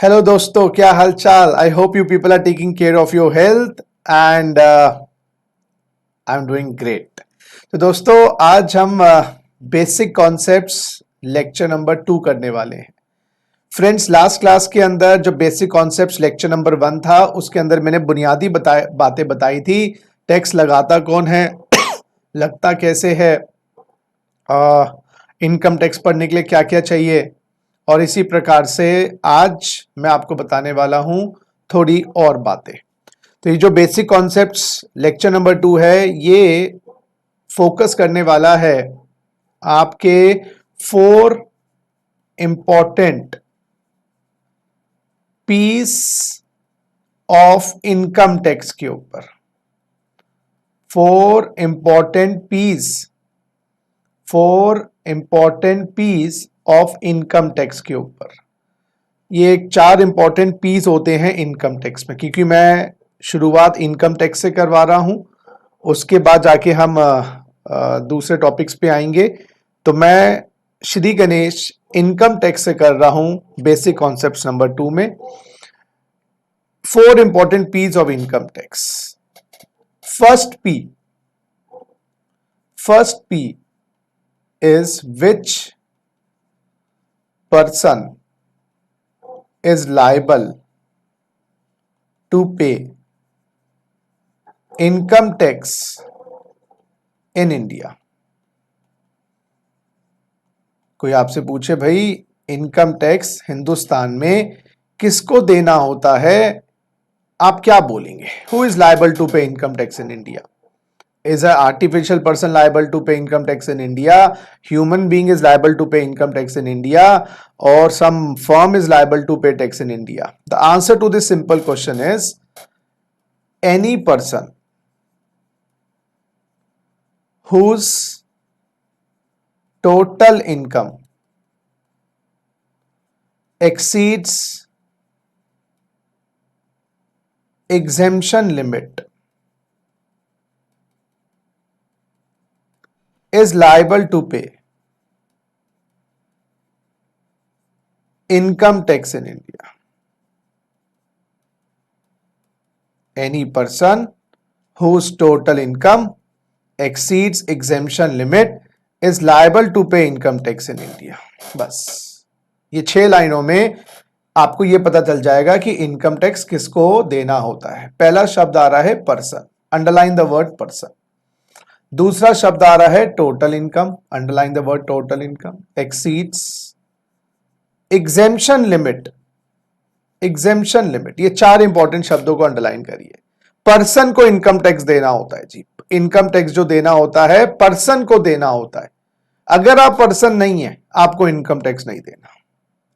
Hello दोस्तों, क्या हाल चाल। I hope you people are taking care of your health and I am doing great. तो दोस्तों, आज हम बेसिक कॉन्सेप्ट्स लेक्चर नंबर 2 करने वाले हैं। फ्रेंड्स, लास्ट क्लास के अंदर जो बेसिक कॉन्सेप्ट्स लेक्चर नंबर 1 था, उसके अंदर मैंने बुनियादी बातें बताई थी। टैक्स लगाता कौन है, लगता कैसे है, इनकम टैक्स भरने के लिए क्या क्या चाहिए, और इसी प्रकार से आज मैं आपको बताने वाला हूं थोड़ी और बातें। तो ये जो बेसिक कॉन्सेप्ट्स लेक्चर नंबर 2 है, ये फोकस करने वाला है आपके 4 important piece of income tax के ऊपर। 4 important piece of income tax के ऊपर। ये 4 इंपॉर्टेंट पीस होते हैं इनकम टैक्स में, क्योंकि मैं शुरुआत इनकम टैक्स से करवा रहा हूं, उसके बाद जाके हम दूसरे टॉपिक्स पे आएंगे। तो मैं श्री गणेश इनकम टैक्स से कर रहा हूं बेसिक कॉन्सेप्ट्स नंबर 2 में। 4 important piece of income tax. First P is which person is liable to pay income tax in India। कोई आपसे पूछे भाई इनकम टैक्स हिंदुस्तान में किसको देना होता है, आप क्या बोलेंगे? Who is liable to pay income tax in India? Is an artificial person liable to pay income tax in India? Human being is liable to pay income tax in India? Or some firm is liable to pay tax in India? The answer to this simple question is any person whose total income exceeds exemption limit is liable to pay income tax in India. Any person whose total income exceeds exemption limit is liable to pay income tax in India. बस ये 6 लाइनों में आपको ये पता चल जाएगा कि इनकम टैक्स किसको देना होता है। पहला शब्द आ रहा है person, underline the word person. दूसरा शब्द आ रहा है total income, underline the word total income. Exceeds, exemption limit, exemption limit, ये 4 इंपॉर्टेंट शब्दों को अंडरलाइन करिए। पर्सन को इनकम टैक्स देना होता है जी, इनकम टैक्स जो देना होता है पर्सन को देना होता है। अगर आप पर्सन नहीं है आपको इनकम टैक्स नहीं देना।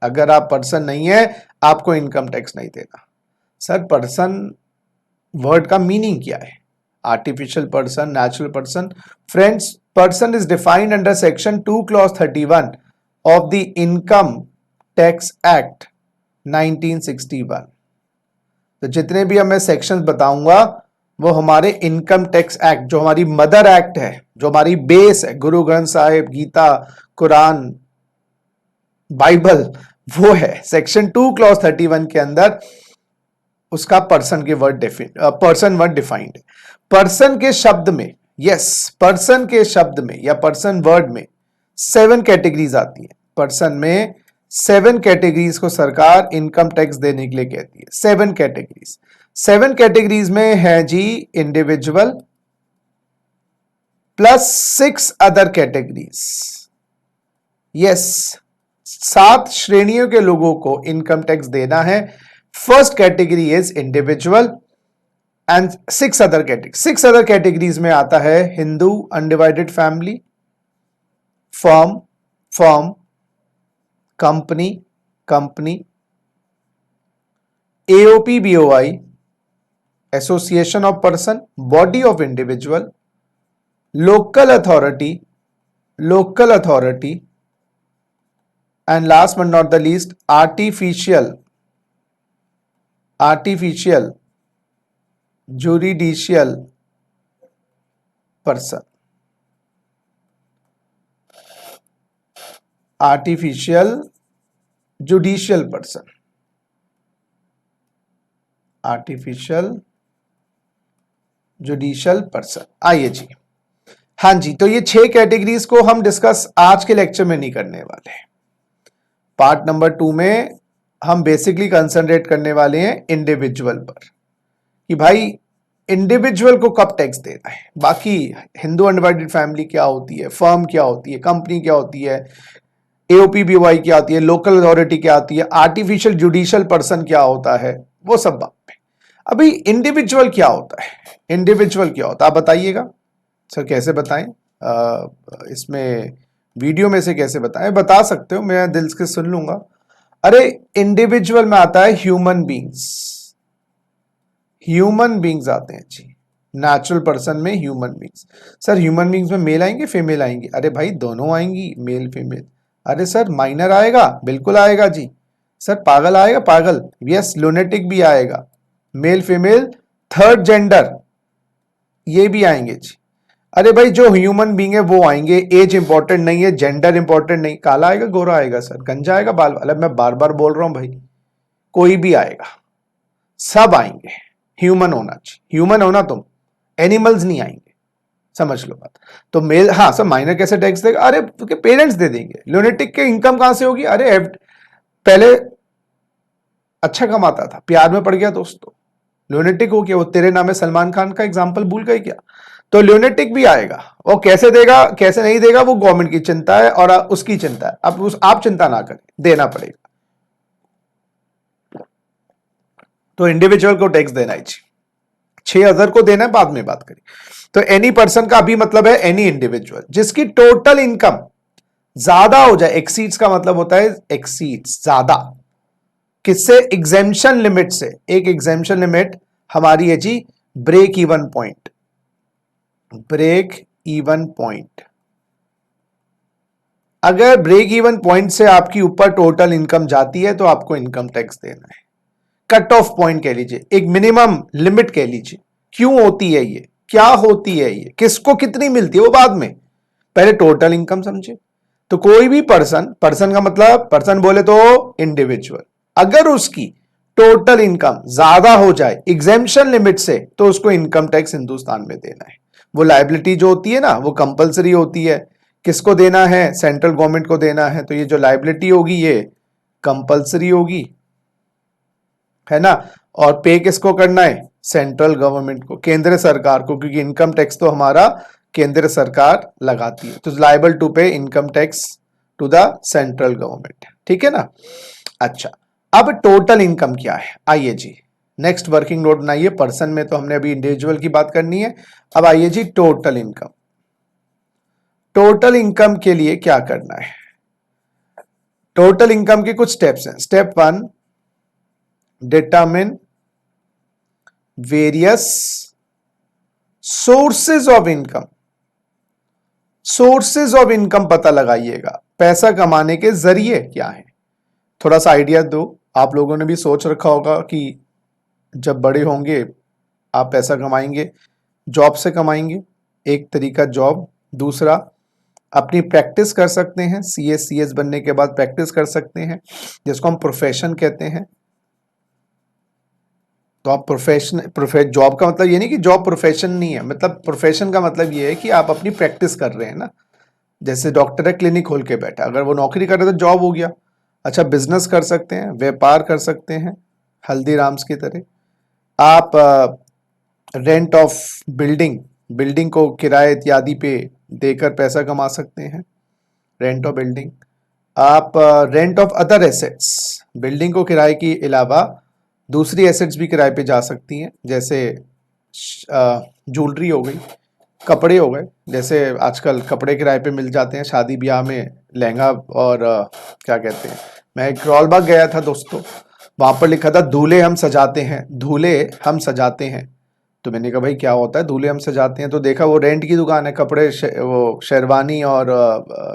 अगर आप पर्सन नहीं है आपको इनकम टैक्स नहीं देना। सर, पर्सन वर्ड का मीनिंग क्या है? Artificial person, natural person? Friends, person is defined under section 2 clause 31 of the income tax act 1961। तो जितने भी अब मैं सेक्शंस बताऊंगा वो हमारे इनकम टैक्स एक्ट, जो हमारी मदर एक्ट है, जो हमारी बेस है, गुरु ग्रंथ साहिब, गीता, कुरान, बाइबल, वो है सेक्शन 2 क्लॉज 31 के अंदर। उसका पर्सन के वर्ड पर्सन वर्ड डिफाइंड है। पर्सन के शब्द में, यस, पर्सन के शब्द में या पर्सन वर्ड में 7 कैटेगरीज आती है। पर्सन में 7 कैटेगरीज को सरकार इनकम टैक्स देने के लिए कहती है। 7 कैटेगरीज। 7 कैटेगरीज में है जी individual plus 6 other categories. Yes, 7 श्रेणियों के लोगों को इनकम टैक्स देना है। First category is individual and 6 other category. 6 other categories में आता है Hindu undivided family, firm, company, AOP BOI, association of person, body of individual, local authority, and last but not the least artificial judicial person. Artificial judicial person. Artificial judicial person. आइए जी, हाँ जी, तो ये 6 categories को हम डिस्कस आज के lecture में नहीं करने वाले हैं। पार्ट नंबर 2 में हम बेसिकली कंसंट्रेट करने वाले हैं इंडिविजुअल पर, कि भाई इंडिविजुअल को कब टैक्स देना है। बाकी हिंदू अनडिवाइडेड फैमिली क्या होती है, फर्म क्या होती है, कंपनी क्या होती है, एओपीबीवाई क्या होती है, लोकल अथॉरिटी क्या होती है, आर्टिफिशियल जुडिशियल पर्सन क्या होता है, वो सब बात पे। अभी इंडिविजुअल क्या होता है, इंडिविजुअल क्या होता है आप बताइएगा। सर कैसे बताएं, इसमें वीडियो में से कैसे बताएं, बता सकते हो, मैं दिल से सुन लूंगा। अरे इंडिविजुअल में आता है ह्यूमन बींग्स, ह्यूमन बींग्स आते हैं जी। नेचुरल पर्सन में human beings. Sir human beings में मेल आएंगे फीमेल आएंगे? अरे भाई दोनों आएंगी, मेल फीमेल। अरे सर माइनर आएगा? बिल्कुल आएगा जी। सर पागल आएगा? पागल, यस। लुनेटिक भी आएगा, मेल फीमेल, थर्ड जेंडर, ये भी आएंगे जी। अरे भाई जो ह्यूमन बींग है वो आएंगे, एज इंपॉर्टेंट नहीं है, जेंडर इंपॉर्टेंट नहीं। काला आएगा, गोरा आएगा, सर गंजा आएगा, बाल वाला, मैं बार बार बोल रहा हूं भाई, कोई भी आएगा, सब आएंगे। ह्यूमन होना चाहिए, ह्यूमन होना तुम, एनिमल्स नहीं आएंगे, समझ लो बात। तो मेल, हाँ सर माइनर कैसे टैक्स देगा? अरे क्योंकि पेरेंट्स दे देंगे। लुनेटिक के इनकम कहां से होगी? अरे पहले अच्छा कमाता था, प्यार में पड़ गया दोस्तों, लुनेटिक हो गया। वो तेरे नाम है सलमान खान का एग्जाम्पल भूल गए क्या? तो ल्यूनेटिक भी आएगा। वो कैसे देगा कैसे नहीं देगा वो गवर्नमेंट की चिंता है और उसकी चिंता है। आप चिंता ना करें, देना पड़ेगा। तो इंडिविजुअल को टैक्स देना ही चाहिए, 6,000 को देना है, बाद में बात करें। तो एनी पर्सन का अभी मतलब है एनी इंडिविजुअल जिसकी टोटल इनकम ज्यादा हो जाए। एक्सीड्स का मतलब होता है एक्सीड्स, ज्यादा, किससे? एग्जेम्पशन लिमिट से। एक एग्जेम्पशन लिमिट हमारी है जी break even point, break even point. अगर ब्रेक इवन पॉइंट से आपकी ऊपर टोटल इनकम जाती है तो आपको इनकम टैक्स देना है। कट ऑफ पॉइंट कह लीजिए, एक मिनिमम लिमिट कह लीजिए। क्यों होती है ये, क्या होती है ये, किसको कितनी मिलती है, वो बाद में, पहले टोटल इनकम समझे। तो कोई भी पर्सन, पर्सन का मतलब पर्सन बोले तो इंडिविजुअल, अगर उसकी टोटल इनकम ज्यादा हो जाए एग्जेम्पशन लिमिट से तो उसको इनकम टैक्स हिंदुस्तान में देना है। वो लायबिलिटी जो होती है ना वो कंपलसरी होती है। किसको देना है? सेंट्रल गवर्नमेंट को देना है। तो ये जो लायबिलिटी होगी ये कंपलसरी होगी, है ना। और पे किसको करना है? सेंट्रल गवर्नमेंट को, केंद्र सरकार को, क्योंकि इनकम टैक्स तो हमारा केंद्र सरकार लगाती है। तो liable to pay income tax to the central government, ठीक है ना। अच्छा, अब टोटल इनकम क्या है, आइए जी नेक्स्ट वर्किंग नोट बनाइए। पर्सन में तो हमने अभी इंडिविजुअल की बात करनी है। अब आइए जी टोटल इनकम। टोटल इनकम के लिए क्या करना है? टोटल इनकम के कुछ स्टेप्स हैं। Step 1, determine various sources of income. Sources of income पता लगाइएगा, पैसा कमाने के जरिए क्या है। थोड़ा सा आइडिया दो, आप लोगों ने भी सोच रखा होगा कि जब बड़े होंगे आप पैसा कमाएंगे, जॉब से कमाएंगे, एक तरीका जॉब, दूसरा अपनी प्रैक्टिस कर सकते हैं, सीएस बनने के बाद प्रैक्टिस कर सकते हैं, जिसको हम प्रोफेशन कहते हैं। तो आप जॉब का मतलब ये नहीं कि जॉब प्रोफेशन नहीं है, मतलब प्रोफेशन का मतलब ये है कि आप अपनी प्रैक्टिस कर रहे हैं ना। जैसे डॉक्टर है, क्लिनिक खोल के बैठा, अगर वो नौकरी कर रहे तो जॉब हो गया। अच्छा, बिजनेस कर सकते हैं, व्यापार कर सकते हैं, हल्दीराम्स की तरह। आप रेंट ऑफ बिल्डिंग, बिल्डिंग को किराए इत्यादि पे देकर पैसा कमा सकते हैं, रेंट ऑफ बिल्डिंग। आप rent of other assets, building को किराए के अलावा दूसरी एसेट्स भी किराए पे जा सकती हैं, जैसे ज्वेलरी हो गई, कपड़े हो गए। जैसे आजकल कपड़े किराए पे मिल जाते हैं, शादी ब्याह में लहंगा और क्या कहते हैं। मैं करोलबाग गया था दोस्तों, वहां पर लिखा था दूल्हे हम सजाते हैं, दूल्हे हम सजाते हैं। तो मैंने कहा भाई क्या होता है दूल्हे हम सजाते हैं? तो देखा वो रेंट की दुकान है, कपड़े वो शेरवानी और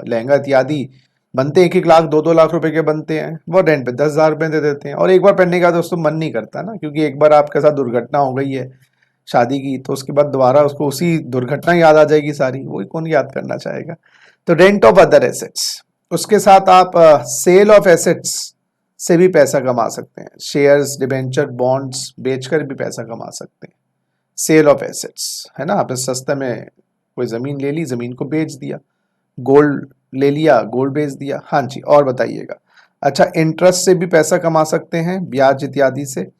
लहंगा इत्यादि बनते हैं, 1-1 लाख 2-2 लाख रुपए के बनते हैं। वो रेंट पे 10,000 रुपए दे देते हैं। और एक बार पहनने का दोस्तों मन नहीं करता ना, क्योंकि एक बार आपके साथ दुर्घटना हो गई है शादी की, तो उसके बाद दोबारा उसको उसी दुर्घटना याद आ जाएगी सारी, वो कौन याद करना चाहेगा। तो रेंट ऑफ अदर एसेट्स, उसके साथ आप सेल ऑफ एसेट्स, से भी पैसा कमा सकते हैं, शेयर्स, डिबेंचर, बॉन्ड्स बेचकर भी पैसा कमा सकते हैं। सेल ऑफ एसेट्स है ना, आपने सस्ते में कोई जमीन ले ली, जमीन को बेच दिया, गोल्ड ले लिया, गोल्ड बेच दिया। हाँ जी, और बताइएगा। अच्छा, इंटरेस्ट से भी पैसा कमा सकते हैं, ब्याज इत्यादि से।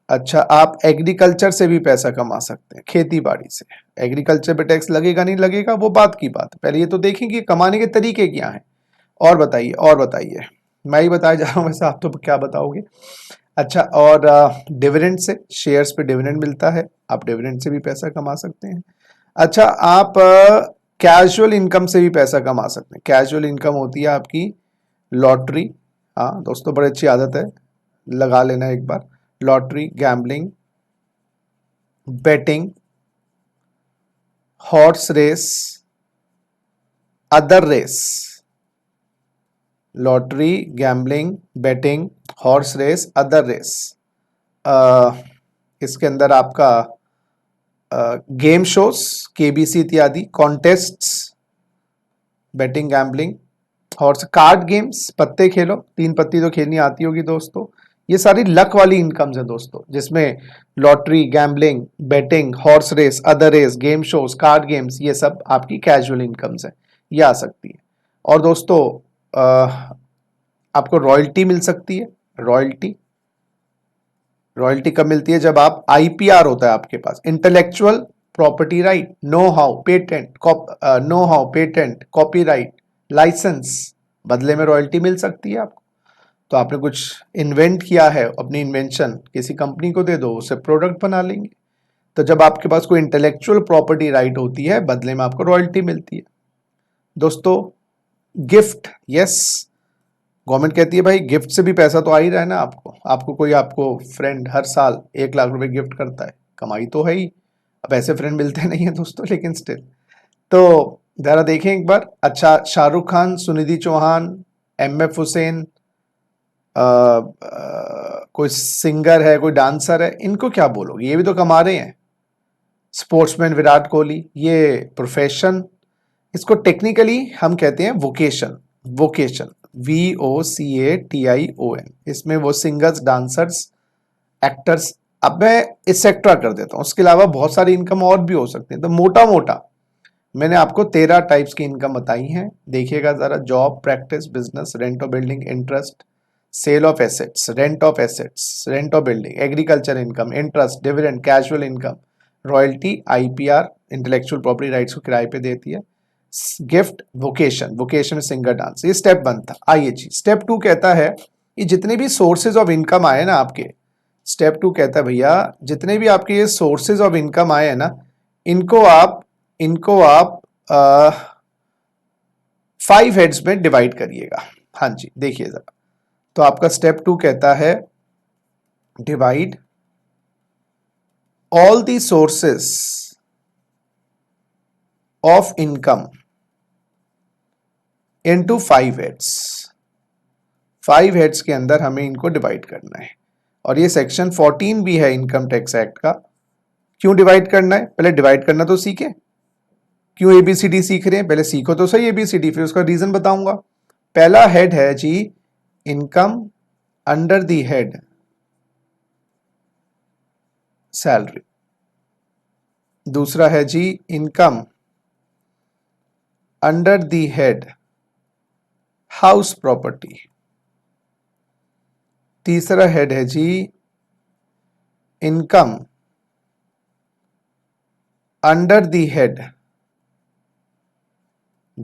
अच्छा, आप एग्रीकल्चर से भी पैसा कमा सकते हैं, खेती बाड़ी से। एग्रीकल्चर पे टैक्स लगेगा नहीं लगेगा वो बात की बात, पहले ये तो देखेंगे कमाने के तरीके क्या हैं। और बताइए, और बताइए, मैं ही बताया जा रहा हूँ, वैसे आप तो क्या बताओगे। अच्छा, और डिविडेंड से, शेयर्स पे डिविडेंड मिलता है, आप डिविडेंड से भी पैसा कमा सकते हैं। अच्छा, आप कैजुअल इनकम से भी पैसा कमा सकते हैं। कैजुअल इनकम होती है आपकी लॉटरी, हाँ दोस्तों बड़ी अच्छी आदत है, लगा लेना एक बार। Lottery, gambling, betting, horse race, other race. Lottery, gambling, betting, horse race, other race. इसके अंदर आपका गेम शोज, केबीसी इत्यादि, contests, betting, gambling, horse, card games, पत्ते खेलो, 3 पत्ती तो खेलनी आती होगी दोस्तों। ये सारी लक वाली इनकम्स है दोस्तों, जिसमें lottery, gambling, betting, horse race, other race, game shows, card games, ये सब आपकी कैजुअल इनकम्स है, ये आ सकती है। और दोस्तों आपको रॉयल्टी मिल सकती है। रॉयल्टी, रॉयल्टी कब मिलती है, जब आप आईपीआर होता है आपके पास, intellectual property right, know how patent, copyright, license, बदले में रॉयल्टी मिल सकती है आपको। तो आपने कुछ इन्वेंट किया है, अपनी इन्वेंशन किसी कंपनी को दे दो, उसे प्रोडक्ट बना लेंगे। तो जब आपके पास कोई इंटेलेक्चुअल प्रॉपर्टी राइट होती है, बदले में आपको रॉयल्टी मिलती है। दोस्तों गिफ्ट, यस, गवर्नमेंट कहती है भाई गिफ्ट से भी पैसा तो आ ही रहा है ना आपको। आपको कोई, आपको फ्रेंड हर साल 1 लाख रुपए गिफ्ट करता है, कमाई तो है ही। अब ऐसे फ्रेंड मिलते नहीं है दोस्तों, लेकिन स्टिल। तो जरा देखें एक बार। अच्छा, शाहरुख खान, सुनिधि चौहान, एमएफ हुसैन, कोई सिंगर है, कोई डांसर है, इनको क्या बोलोगे, ये भी तो कमा रहे हैं। स्पोर्ट्समैन विराट कोहली, ये प्रोफेशन, इसको टेक्निकली हम कहते हैं वोकेशन। वोकेशन, VOCATION, इसमें वो सिंगर्स, डांसर्स, एक्टर्स। अब मैं इस सेक्टर कर देता हूँ, उसके अलावा बहुत सारी इनकम और भी हो सकती है। तो मोटा मोटा मैंने आपको 13 टाइप्स की इनकम बताई हैं, देखिएगा जरा। Job, practice, business, rent of building, interest, sale of assets, rent of assets, rent of building, agriculture income, interest, dividend, casual income, royalty, IPR, intellectual property rights को किराए पे देती है, गिफ्ट, वोकेशन, वोकेशन में सिंगर डांस। ये step 1 था। आइए जी, step 2 कहता है ये जितने भी सोर्सेज ऑफ इनकम आए ना आपके, स्टेप 2 कहता है भैया जितने भी आपके ये सोर्सेज ऑफ इनकम आए हैं ना, इनको आप 5 हेड्स में डिवाइड करिएगा। हाँ जी, देखिए जरा। तो आपका स्टेप 2 कहता है divide all the sources of income into 5 heads. 5 heads के अंदर हमें इनको डिवाइड करना है। और ये सेक्शन 14 भी है इनकम टैक्स एक्ट का। क्यों डिवाइड करना है, पहले डिवाइड करना तो सीखे। क्यों ABCD सीख रहे हैं, पहले सीखो तो सही ABCD, फिर उसका रीजन बताऊंगा। पहला हेड है जी income under the head salary. दूसरा है जी income under the head house property. तीसरा हेड है जी income under the head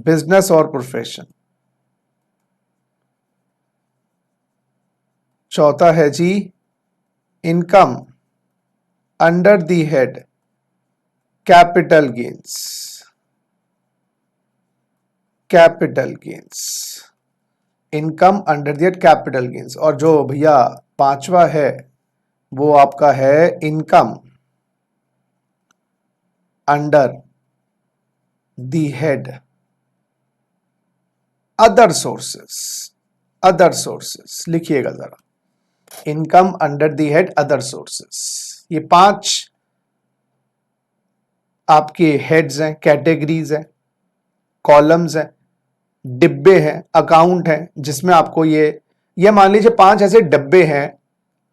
business और प्रोफेशन। चौथा है जी income under the head capital gains. Capital gains, income under the head capital gains. और जो भैया 5वां है वो आपका है income under the head other sources. Other sources लिखिएगा जरा, income under the head other sources. ये 5 आपके हेड्स हैं, कैटेगरीज हैं, कॉलम्स हैं, डिब्बे हैं, अकाउंट हैं, जिसमें आपको ये ये मान लीजिए 5 ऐसे डब्बे हैं,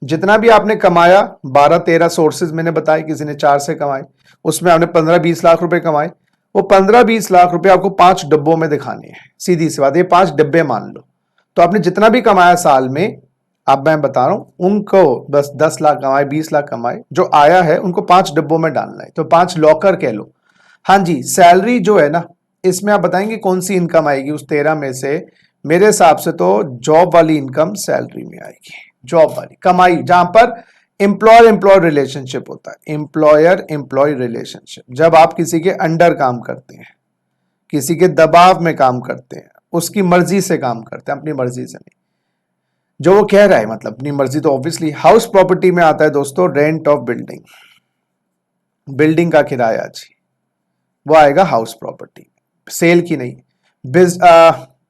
जितना भी आपने कमाया 12-13 सोर्सेज मैंने बताए, किसी ने 4 से कमाए, उसमें आपने 15-20 लाख रुपए कमाए, वो 15-20 लाख रुपए आपको 5 डब्बों में दिखाने हैं। सीधी सी बात, ये 5 डब्बे मान लो, तो आपने जितना भी कमाया साल में, अब मैं बता रहा हूं उनको, बस 10 लाख कमाए 20 लाख कमाए, जो आया है उनको 5 डब्बों में डालना है, तो 5 लॉकर कह लो। हाँ जी, सैलरी जो है ना, इसमें आप बताएंगे कौन सी इनकम आएगी उस 13 में से। मेरे हिसाब से तो जॉब वाली इनकम सैलरी में आएगी, जॉब वाली कमाई, जहां पर एम्प्लॉयर एम्प्लॉय रिलेशनशिप होता है, एम्प्लॉयर एम्प्लॉय रिलेशनशिप, जब आप किसी के अंडर काम करते हैं, किसी के दबाव में काम करते हैं, उसकी मर्जी से काम करते हैं, अपनी मर्जी से नहीं, जो वो कह रहा है, मतलब अपनी मर्जी। तो ऑब्वियसली हाउस प्रॉपर्टी में आता है दोस्तों रेंट ऑफ बिल्डिंग, बिल्डिंग का किराया जी, वो आएगा हाउस प्रॉपर्टी, सेल की नहीं।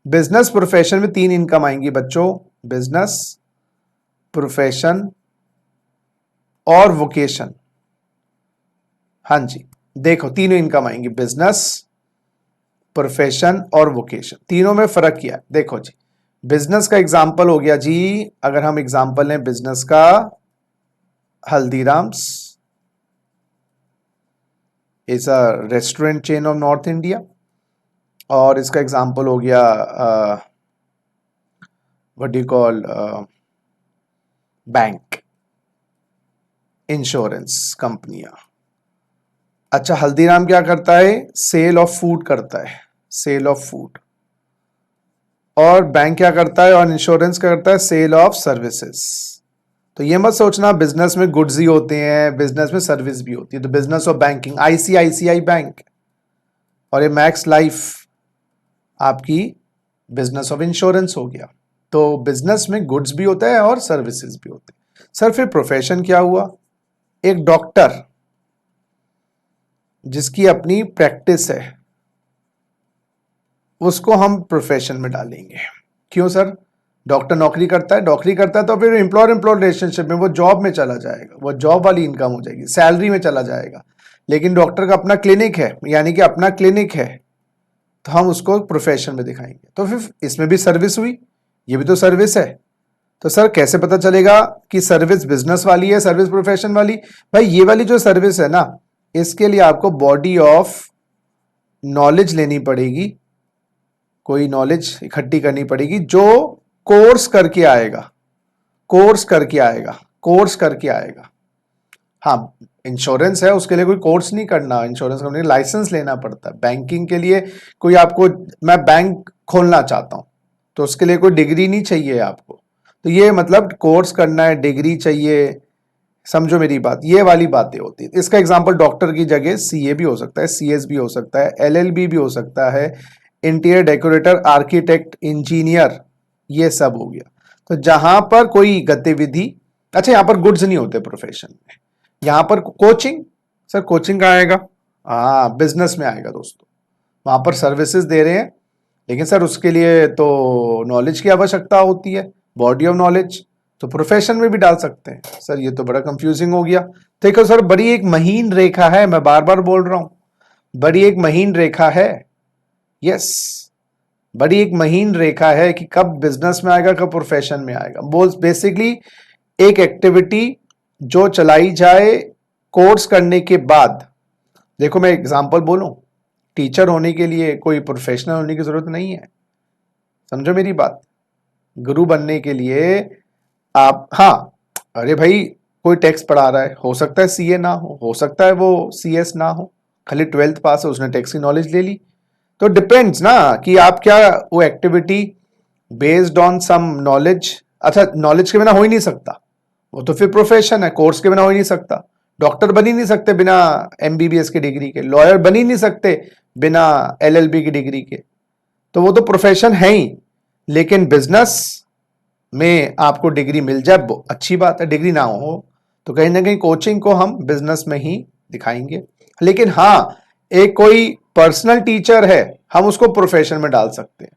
बिजनेस प्रोफेशन में 3 इनकम आएंगी बच्चों, बिजनेस प्रोफेशन और वोकेशन। हाँ जी, देखो तीनों इनकम आएंगी, बिजनेस प्रोफेशन और वोकेशन, तीनों में फर्क किया है। देखो जी, बिजनेस का एग्जांपल हो गया जी, अगर हम एग्जांपल लें बिजनेस का, Haldiram's is a restaurant chain of north India, और इसका एग्जांपल हो गया what do you call bank, insurance कंपनियां। अच्छा, हल्दीराम क्या करता है, सेल ऑफ फूड करता है, सेल ऑफ फूड, और बैंक क्या करता है, और इंश्योरेंस क्या करता है, सेल ऑफ सर्विसेज। तो ये मत सोचना बिजनेस में गुड्स ही होते हैं, बिजनेस में सर्विस भी होती है। तो business of banking ICICI bank, और ये मैक्स लाइफ आपकी बिजनेस ऑफ इंश्योरेंस हो गया। तो बिजनेस में गुड्स भी होता है और सर्विसेज भी होते हैं। सर फिर प्रोफेशन क्या हुआ, एक डॉक्टर जिसकी अपनी प्रैक्टिस है, उसको हम प्रोफेशन में डालेंगे। क्यों सर, डॉक्टर नौकरी करता है तो फिर एम्प्लॉयर एम्प्लॉय रिलेशनशिप में वो जॉब में चला जाएगा, वो जॉब वाली इनकम हो जाएगी, सैलरी में चला जाएगा। लेकिन डॉक्टर का अपना क्लिनिक है, यानी कि अपना क्लिनिक है, तो हम उसको प्रोफेशन में दिखाएंगे। तो फिर इसमें भी सर्विस हुई, ये भी तो सर्विस है। तो सर कैसे पता चलेगा कि सर्विस बिजनेस वाली है, सर्विस प्रोफेशन वाली? भाई ये वाली जो सर्विस है ना, इसके लिए आपको बॉडी ऑफ नॉलेज लेनी पड़ेगी, कोई नॉलेज इकट्ठी करनी पड़ेगी, जो कोर्स करके आएगा, कोर्स करके आएगा, कोर्स करके आएगा। हाँ, इंश्योरेंस है, उसके लिए कोई कोर्स नहीं करना, इंश्योरेंस कंपनी लाइसेंस लेना पड़ता है। बैंकिंग के लिए कोई आपको, मैं बैंक खोलना चाहता हूं, तो उसके लिए कोई डिग्री नहीं चाहिए आपको, तो ये मतलब कोर्स करना है, डिग्री चाहिए, समझो मेरी बात, ये वाली बातें होती है। इसका एग्जांपल डॉक्टर की जगह सीए भी हो सकता है, सीएस भी हो सकता है, एलएलबी भी हो सकता है, इंटीरियर डेकोरेटर, आर्किटेक्ट, इंजीनियर, ये सब हो गया। तो जहां पर कोई गतिविधि, अच्छा यहां पर गुड्स नहीं होते प्रोफेशन में, यहां पर कोचिंग, सर कोचिंग का आएगा, हाँ बिजनेस में आएगा दोस्तों, वहां पर सर्विसेज दे रहे हैं, लेकिन सर उसके लिए तो नॉलेज की आवश्यकता होती है, बॉडी ऑफ नॉलेज, तो प्रोफेशन में भी डाल सकते हैं। सर ये तो बड़ा कंफ्यूजिंग हो गया। देखो सर, बड़ी एक महीन रेखा है, मैं बार बार बोल रहा हूं, बड़ी एक महीन रेखा है, यस, बड़ी एक महीन रेखा है कि कब बिजनेस में आएगा, कब प्रोफेशन में आएगा। बोल बेसिकली एक एक्टिविटी जो चलाई जाए कोर्स करने के बाद। देखो मैं एग्जांपल बोलूं, टीचर होने के लिए कोई प्रोफेशनल होने की जरूरत नहीं है, समझो मेरी बात। गुरु बनने के लिए आप, हाँ अरे भाई कोई टैक्स पढ़ा रहा है, हो सकता है सीए ना हो सकता है वो सीएस ना हो, खाली 12th पास है, उसने टैक्स की नॉलेज ले ली। तो डिपेंड्स ना कि आप क्या, वो activity based on some knowledge. अच्छा, नॉलेज के बिना हो ही नहीं सकता, वो तो फिर प्रोफेशन है, कोर्स के बिना हो ही नहीं सकता। डॉक्टर बन ही नहीं सकते बिना एमबीबीएस की डिग्री के, लॉयर बन ही नहीं सकते बिना एलएलबी की डिग्री के, तो वो तो प्रोफेशन है ही। लेकिन बिजनेस में आपको डिग्री मिल जाए अच्छी बात है, डिग्री ना हो तो कहीं ना कहीं कोचिंग को हम बिजनेस में ही दिखाएंगे। लेकिन हाँ, एक कोई पर्सनल टीचर है, हम उसको प्रोफेशन में डाल सकते हैं,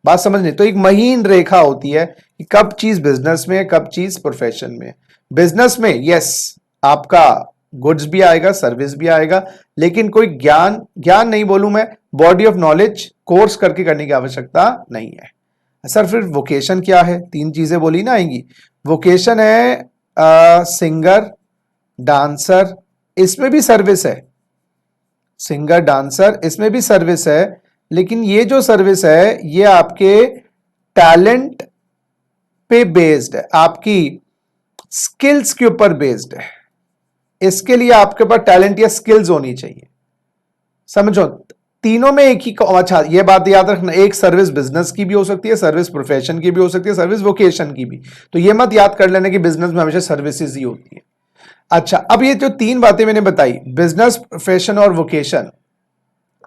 बात समझनी। तो एक महीन रेखा होती है कि कब चीज बिजनेस में है, कब चीज प्रोफेशन में है। बिजनेस में यस, आपका गुड्स भी आएगा, सर्विस भी आएगा, लेकिन कोई ज्ञान नहीं बोलूं मैं, बॉडी ऑफ नॉलेज कोर्स करके करने की आवश्यकता नहीं है। सर फिर वोकेशन क्या है? तीन चीजें बोली ना आएंगी। वोकेशन है सिंगर, डांसर, इसमें भी सर्विस है। सिंगर, डांसर, इसमें भी सर्विस है, लेकिन ये जो सर्विस है ये आपके टैलेंट पे बेस्ड है, आपकी स्किल्स के ऊपर बेस्ड है। इसके लिए आपके पास टैलेंट या स्किल्स होनी चाहिए। समझो, तीनों में एक ही। अच्छा, ये बात याद रखना, एक सर्विस बिजनेस की भी हो सकती है, सर्विस प्रोफेशन की भी हो सकती है, सर्विस वोकेशन की भी। तो ये मत याद कर लेना कि बिजनेस में हमेशा सर्विसेज ही होती है। अच्छा, अब ये जो तीन बातें मैंने बताई, बिजनेस, प्रोफेशन और वोकेशन,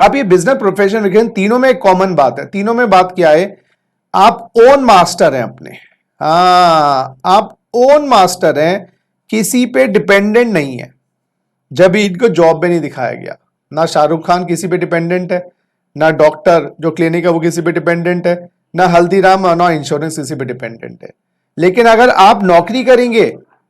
अब ये बिजनेस, प्रोफेशन, वोकेशन, तीनों में एक कॉमन बात है। तीनों में बात क्या है? आप ओन मास्टर हैं अपने। हाँ, आप ओन मास्टर हैं, किसी पे डिपेंडेंट नहीं है। जब इनको जॉब में नहीं दिखाया गया। ना शाहरुख खान किसी पे डिपेंडेंट है, ना डॉक्टर जो क्लिनिक है वो किसी पे डिपेंडेंट है, ना हल्दीराम और ना इंश्योरेंस किसी पे डिपेंडेंट है। लेकिन अगर आप नौकरी करेंगे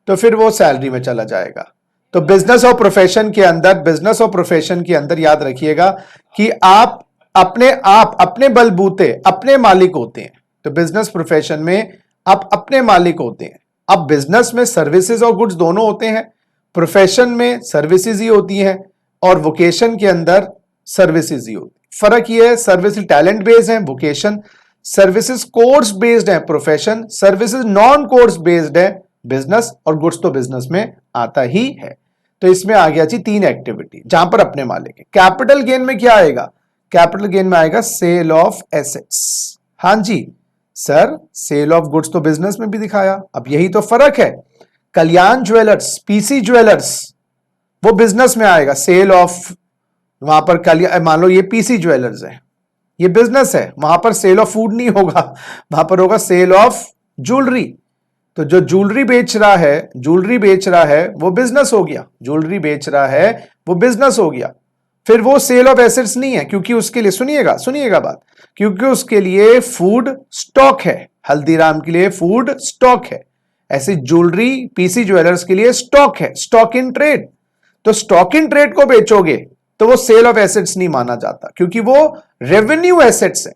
तो फिर वो सैलरी में चला जाएगा। तो बिजनेस और प्रोफेशन के अंदर, बिजनेस और प्रोफेशन के अंदर याद रखिएगा कि आप अपने बलबूते अपने मालिक होते हैं। तो बिजनेस प्रोफेशन में आप अपने मालिक होते हैं। अब बिजनेस में सर्विसेज और गुड्स दोनों होते हैं, प्रोफेशन में सर्विसेज ही होती हैं, और वोकेशन के अंदर सर्विसेज ही होती है। फर्क ये है, सर्विस टैलेंट बेस्ड है वोकेशन, सर्विसेज कोर्स बेस्ड है profession, services non course based है बिजनेस, और गुड्स तो बिजनेस में आता ही है। तो इसमें आ गया जी तीन एक्टिविटी जहां पर अपने मालिक है। कैपिटल गेन में क्या आएगा? कैपिटल गेन में आएगा सेल ऑफ एसेट्स। हाँ जी सर, सेल ऑफ गुड्स तो बिजनेस में भी दिखाया, अब यही तो फर्क है। कल्याण ज्वेलर्स, पीसी ज्वेलर्स, वो बिजनेस में आएगा। सेल ऑफ, वहां पर कल्याण, मान लो ये पीसी ज्वेलर्स है, ये बिजनेस है, वहां पर सेल ऑफ फूड नहीं होगा, वहां पर होगा सेल ऑफ ज्वेलरी। तो जो ज्वेलरी बेच रहा है, ज्वेलरी बेच रहा है वो बिजनेस हो गया, ज्वेलरी बेच रहा है वो बिजनेस हो गया। फिर वो सेल ऑफ एसेट्स नहीं है, क्योंकि उसके लिए, सुनिएगा बात, क्योंकि उसके लिए फूड स्टॉक है। हल्दीराम के लिए फूड स्टॉक है, ऐसी ज्वेलरी पीसी ज्वेलर्स के लिए स्टॉक है, स्टॉक इन ट्रेड। तो स्टॉक इन ट्रेड को बेचोगे तो वो सेल ऑफ एसेट्स नहीं माना जाता, क्योंकि वो रेवेन्यू एसेट्स है।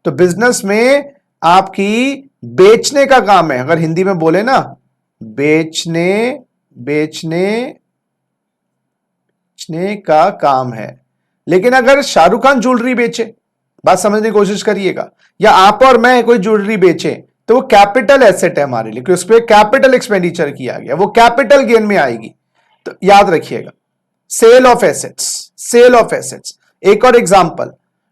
तो बिजनेस में आपकी बेचने का काम है, अगर हिंदी में बोले ना, बेचने बेचने बेचने का काम है। लेकिन अगर शाहरुख खान ज्वेलरी बेचे, बात समझने की कोशिश करिएगा, या आप और मैं कोई ज्वेलरी बेचे, तो वो कैपिटल एसेट है हमारे लिए, क्योंकि उस पर कैपिटल एक्सपेंडिचर किया गया, वो कैपिटल गेन में आएगी। तो याद रखिएगा, sale of assets, sale of assets. एक और एग्जांपल,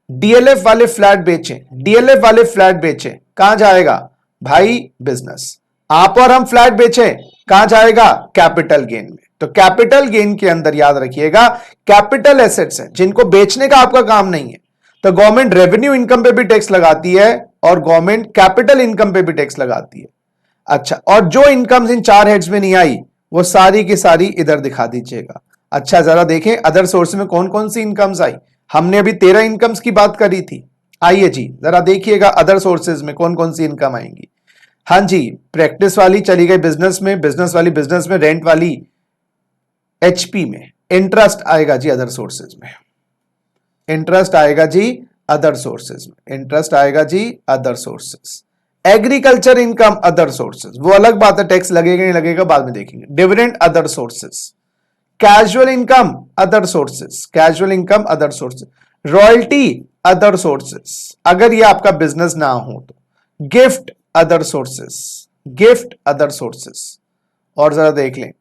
डीएलएफ वाले फ्लैट बेचें, डीएलएफ वाले फ्लैट बेचें, कहां जाएगा भाई? बिजनेस। आप और हम फ्लैट बेचें, कहां जाएगा? कैपिटल गेन में। तो कैपिटल गेन के अंदर याद रखिएगा कैपिटल एसेट्स हैं, जिनको बेचने का आपका काम नहीं है। तो गवर्नमेंट रेवेन्यू इनकम पे भी टैक्स लगाती है, और गवर्नमेंट कैपिटल इनकम पे भी टैक्स लगाती है। अच्छा, और जो इनकम्स इन चार हेड्स में नहीं आई, वो सारी की सारी इधर दिखा दीजिएगा। अच्छा, जरा देखें अदर सोर्स में कौन कौन सी इनकम्स आई। हमने अभी 13 इनकम्स की बात करी थी। आइए जी, जरा देखिएगा अदर सोर्सेज में कौन कौन सी इनकम आएंगी। हाँ जी, प्रैक्टिस वाली चली गई बिजनेस में, बिजनेस वाली बिजनेस में, रेंट वाली एचपी में। इंटरेस्ट आएगा जी अदर सोर्सेज में, इंटरेस्ट आएगा जी अदर सोर्सेज में, इंटरेस्ट आएगा जी other sources. Agriculture income other sources, वो अलग बात है, टैक्स लगेगा नहीं लगेगा बाद में देखेंगे। Dividend other sources, casual income other sources, casual income other sources, royalty other sources, अगर ये आपका बिजनेस ना हो तो, gift other sources, gift other sources. और जरा देख लें,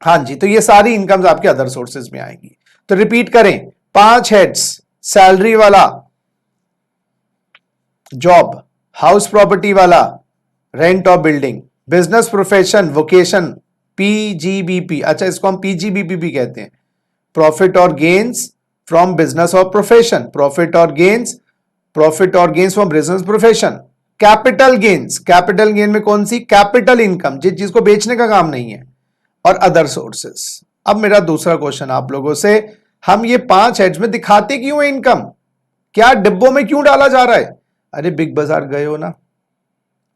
हाँ जी, तो ये सारी इनकम्स आपके अदर सोर्सेज में आएंगी। तो रिपीट करें, 5 हेड्स, सैलरी वाला जॉब, हाउस प्रॉपर्टी वाला रेंट और building, business profession vocation PGBP, अच्छा इसको हम पीजीबीपी भी कहते हैं, प्रॉफिट और गेन्स फ्रॉम बिजनेस और प्रोफेशन, प्रॉफिट और gains from business profession. Capital gains, capital gain में कौन सी? कैपिटल इनकम, जिसको बेचने का काम नहीं है, और अदर सोर्सेस। अब मेरा दूसरा क्वेश्चन आप लोगों से, हम ये 5 हेड्स में दिखाते क्यों है इनकम? क्या डिब्बों में क्यों डाला जा रहा है? अरे बिग बाजार गए हो ना,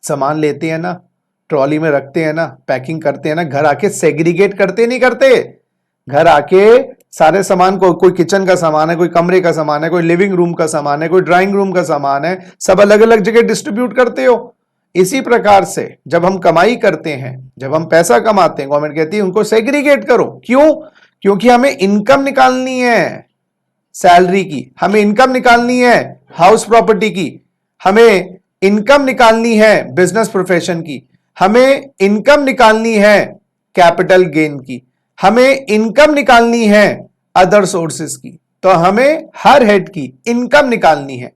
सामान लेते हैं ना, ट्रॉली में रखते हैं ना, पैकिंग करते हैं ना, घर आके सेग्रीगेट करते नहीं करते? घर आके सारे सामान को, कोई किचन का सामान है, कोई कमरे का सामान है, कोई लिविंग रूम का सामान है, कोई ड्राइंग रूम का सामान है, सब अलग अलग जगह डिस्ट्रीब्यूट करते हो। इसी प्रकार से जब हम कमाई करते हैं, जब हम पैसा कमाते हैं, गवर्नमेंट कहती है उनको सेग्रीगेट करो। क्यों? क्योंकि हमें इनकम निकालनी है सैलरी की, हमें इनकम निकालनी है हाउस प्रॉपर्टी की, हमें इनकम निकालनी है बिजनेस प्रोफेशन की, हमें इनकम निकालनी है कैपिटल गेन की, हमें इनकम निकालनी है अदर सोर्सेस की। तो हमें हर हेड की इनकम निकालनी है।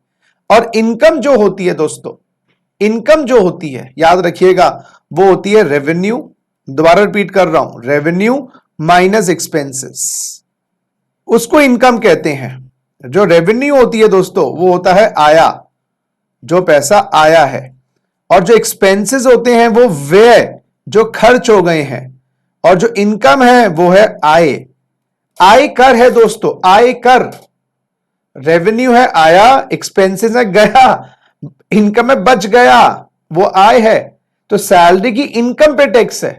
और इनकम जो होती है दोस्तों, इनकम जो होती है याद रखिएगा, वो होती है रेवेन्यू, दोबारा रिपीट कर रहा हूं, रेवेन्यू माइनस एक्सपेंसेस, उसको इनकम कहते हैं। जो रेवेन्यू होती है दोस्तों वो होता है आया, जो पैसा आया है, और जो एक्सपेंसेस होते हैं वो व्यय, जो खर्च हो गए हैं, और जो इनकम है वो है आय। आय कर है दोस्तों, आय कर। रेवेन्यू है आया, एक्सपेंसेस है गया, इनकम है बच गया, वो आय है। तो सैलरी की इनकम पे टैक्स है,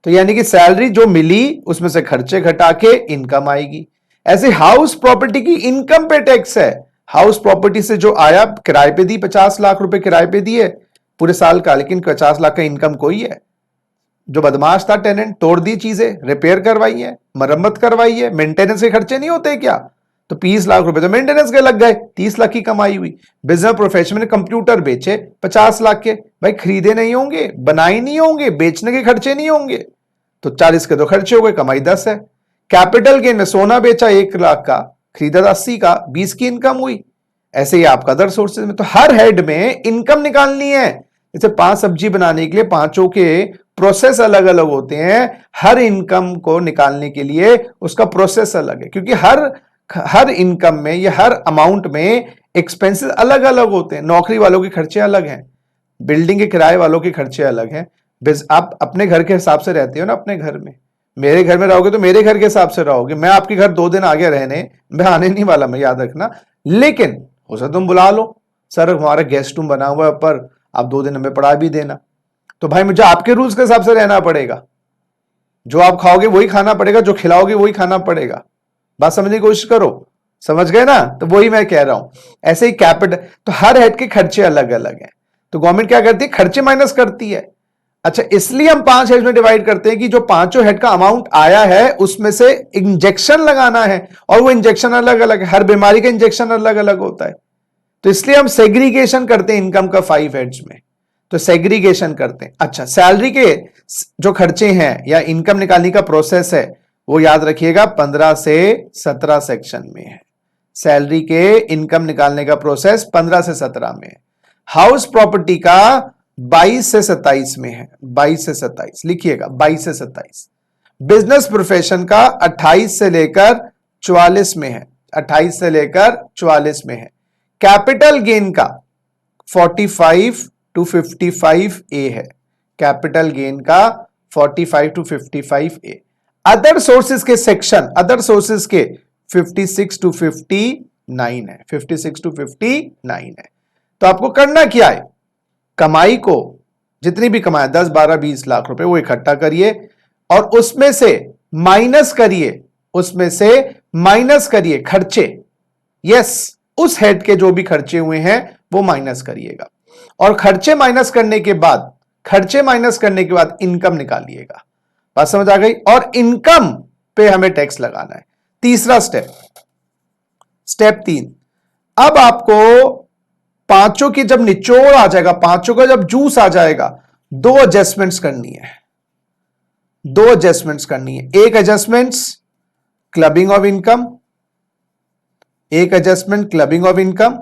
तो यानी कि सैलरी जो मिली उसमें से खर्चे घटा के इनकम आएगी। ऐसे हाउस प्रॉपर्टी की इनकम पे टैक्स है, हाउस प्रॉपर्टी से जो आया, किराए पे दी, 50 लाख रुपए किराए पे दिए पूरे साल का, लेकिन 50 लाख का इनकम कोई है। जो बदमाश था टेनेंट, तोड़ दी चीजें, रिपेयर करवाई है, मरम्मत करवाई है, मेंटेनेंस के खर्चे नहीं होते क्या? तो 20 लाख रुपए तो मेंटेनेंस के लग गए, 30 लाख की कमाई हुई। बिजनेस प्रोफेशन में कंप्यूटर बेचे 50 लाख के, भाई खरीदे नहीं होंगे, बनाए नहीं होंगे, बेचने के खर्चे नहीं होंगे, तो 40 के तो खर्चे हो गए, कमाई 10 है। कैपिटल गेन में सोना बेचा 1 लाख का, खरीदा 80 का, 20 की इनकम हुई। ऐसे ही आपका अदर सोर्सेज में, तो हर हेड में इनकम निकालनी है। जैसे 5 सब्जी बनाने के लिए पांचों के प्रोसेस अलग अलग होते हैं, हर इनकम को निकालने के लिए उसका प्रोसेस अलग है, क्योंकि हर इनकम में या हर अमाउंट में एक्सपेंसेस अलग अलग होते हैं। नौकरी वालों के खर्चे अलग हैं, बिल्डिंग के किराए वालों के खर्चे अलग हैं। आप अपने घर के हिसाब से रहते हो ना, अपने घर में, मेरे घर में रहोगे तो मेरे घर के हिसाब से रहोगे। मैं आपके घर 2 दिन आगे रहने, मैं आने नहीं वाला, मैं याद रखना। लेकिन हो सकता तुम बुला लो, सर हमारा गेस्ट रूम बना हुआ है पर आप 2 दिन हमें पढ़ा भी देना, तो भाई मुझे आपके रूल्स के हिसाब से रहना पड़ेगा। जो आप खाओगे वही खाना पड़ेगा, जो खिलाओगे वही खाना पड़ेगा। बात समझने की कोशिश करो, समझ गए ना? तो वही मैं कह रहा हूं। ऐसे ही कैपिटल, तो हर हेड के खर्चे अलग अलग हैं, तो गवर्नमेंट क्या करती है? खर्चे माइनस करती है। अच्छा, इसलिए हम 5 हेड में डिवाइड करते हैं कि जो पांचों हेड का अमाउंट आया है उसमें से इंजेक्शन लगाना है, और वो इंजेक्शन अलग अलग है, हर बीमारी का इंजेक्शन अलग अलग होता है। तो इसलिए हम सेग्रीगेशन करते हैं इनकम का 5 हेड्स में, तो सेग्रीगेशन करते हैं। अच्छा, सैलरी के जो खर्चे हैं या इनकम निकालने का प्रोसेस है वो याद रखिएगा 15 से 17 सेक्शन में है। सैलरी के इनकम निकालने का प्रोसेस 15 से 17 में है। हाउस प्रॉपर्टी का 22 से 27 में है, 22 से 27 लिखिएगा, 22 से 27। बिजनेस प्रोफेशन का 28 से लेकर 44 में है, 28 से लेकर 44 में है। कैपिटल गेन का 45 टू 55 ए है, कैपिटल गेन का 45 टू 55 ए। अदर सोर्सेज के सेक्शन, अदर सोर्सेज के 56 टू 59 है, 56 टू 59 है। तो आपको करना क्या है? कमाई को, जितनी भी कमाई 10, 12, 20 लाख रुपए, वो इकट्ठा करिए और उसमें से माइनस करिए, उसमें से माइनस करिए खर्चे। यस, उस हेड के जो भी खर्चे हुए हैं वो माइनस करिएगा, और खर्चे माइनस करने के बाद, खर्चे माइनस करने के बाद इनकम निकालिएगा। बात समझ आ गई? और इनकम पे हमें टैक्स लगाना है। तीसरा स्टेप, स्टेप 3, अब आपको पांचों की जब निचोड़ आ जाएगा, पांचों का जब जूस आ जाएगा, 2 एडजस्टमेंट्स करनी है, 2 एडजस्टमेंट्स करनी है। एक एडजस्टमेंट्स क्लबिंग ऑफ इनकम, एक एडजस्टमेंट क्लबिंग ऑफ इनकम,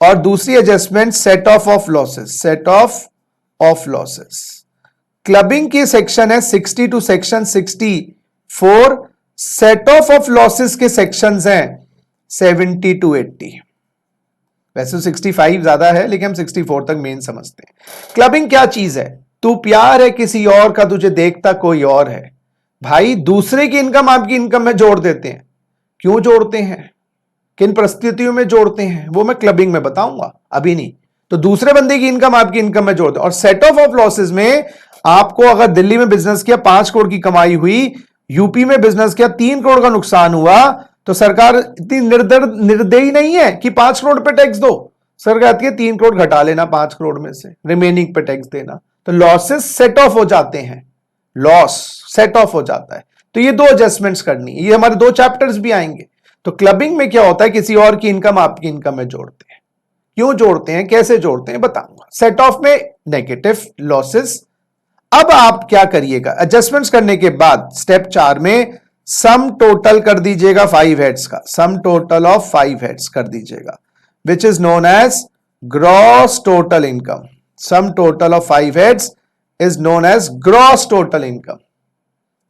और दूसरी adjustment set off losses, set off losses. Clubbing की सेक्शन है 60 to section 64, set off losses के सेक्शंस हैं 70 टू 80। वैसे 65 ज्यादा है, लेकिन हम 64 तक मेन समझते हैं। क्लबिंग क्या चीज है? तू प्यार है किसी और का, तुझे देखता कोई और है। भाई, दूसरे की इनकम आपकी इनकम में जोड़ देते हैं। क्यों जोड़ते हैं, किन परिस्थितियों में जोड़ते हैं, वो मैं क्लबिंग में बताऊंगा, अभी नहीं। तो दूसरे बंदे की इनकम आपकी इनकम में जोड़ते हैं। और सेट ऑफ लॉसेस में आपको अगर दिल्ली में बिजनेस किया, 5 करोड़ की कमाई हुई, यूपी में बिजनेस किया, 3 करोड़ का नुकसान हुआ, तो सरकार इतनी निर्दयी नहीं है कि 5 करोड़ पे टैक्स दो। सरकार कहती है 3 करोड़ घटा लेना 5 करोड़ में से, रिमेनिंग पे टैक्स देना। तो लॉसेस सेट ऑफ हो जाते हैं, लॉस सेट ऑफ हो जाता है। तो ये 2 एडजस्टमेंट्स करनी है, ये हमारे 2 चैप्टर्स भी आएंगे। तो क्लबिंग में क्या होता है, किसी और की इनकम आपकी इनकम में जोड़ते हैं। क्यों जोड़ते हैं, कैसे जोड़ते हैं, बताऊंगा। सेट ऑफ में नेगेटिव लॉसेस। अब आप क्या करिएगा, एडजस्टमेंट्स करने के बाद स्टेप 4 में सम टोटल कर दीजिएगा 5 हेड्स का, सम टोटल ऑफ 5 हेड्स कर दीजिएगा, which is known as gross total income. Sum total of 5 heads is known as gross total income.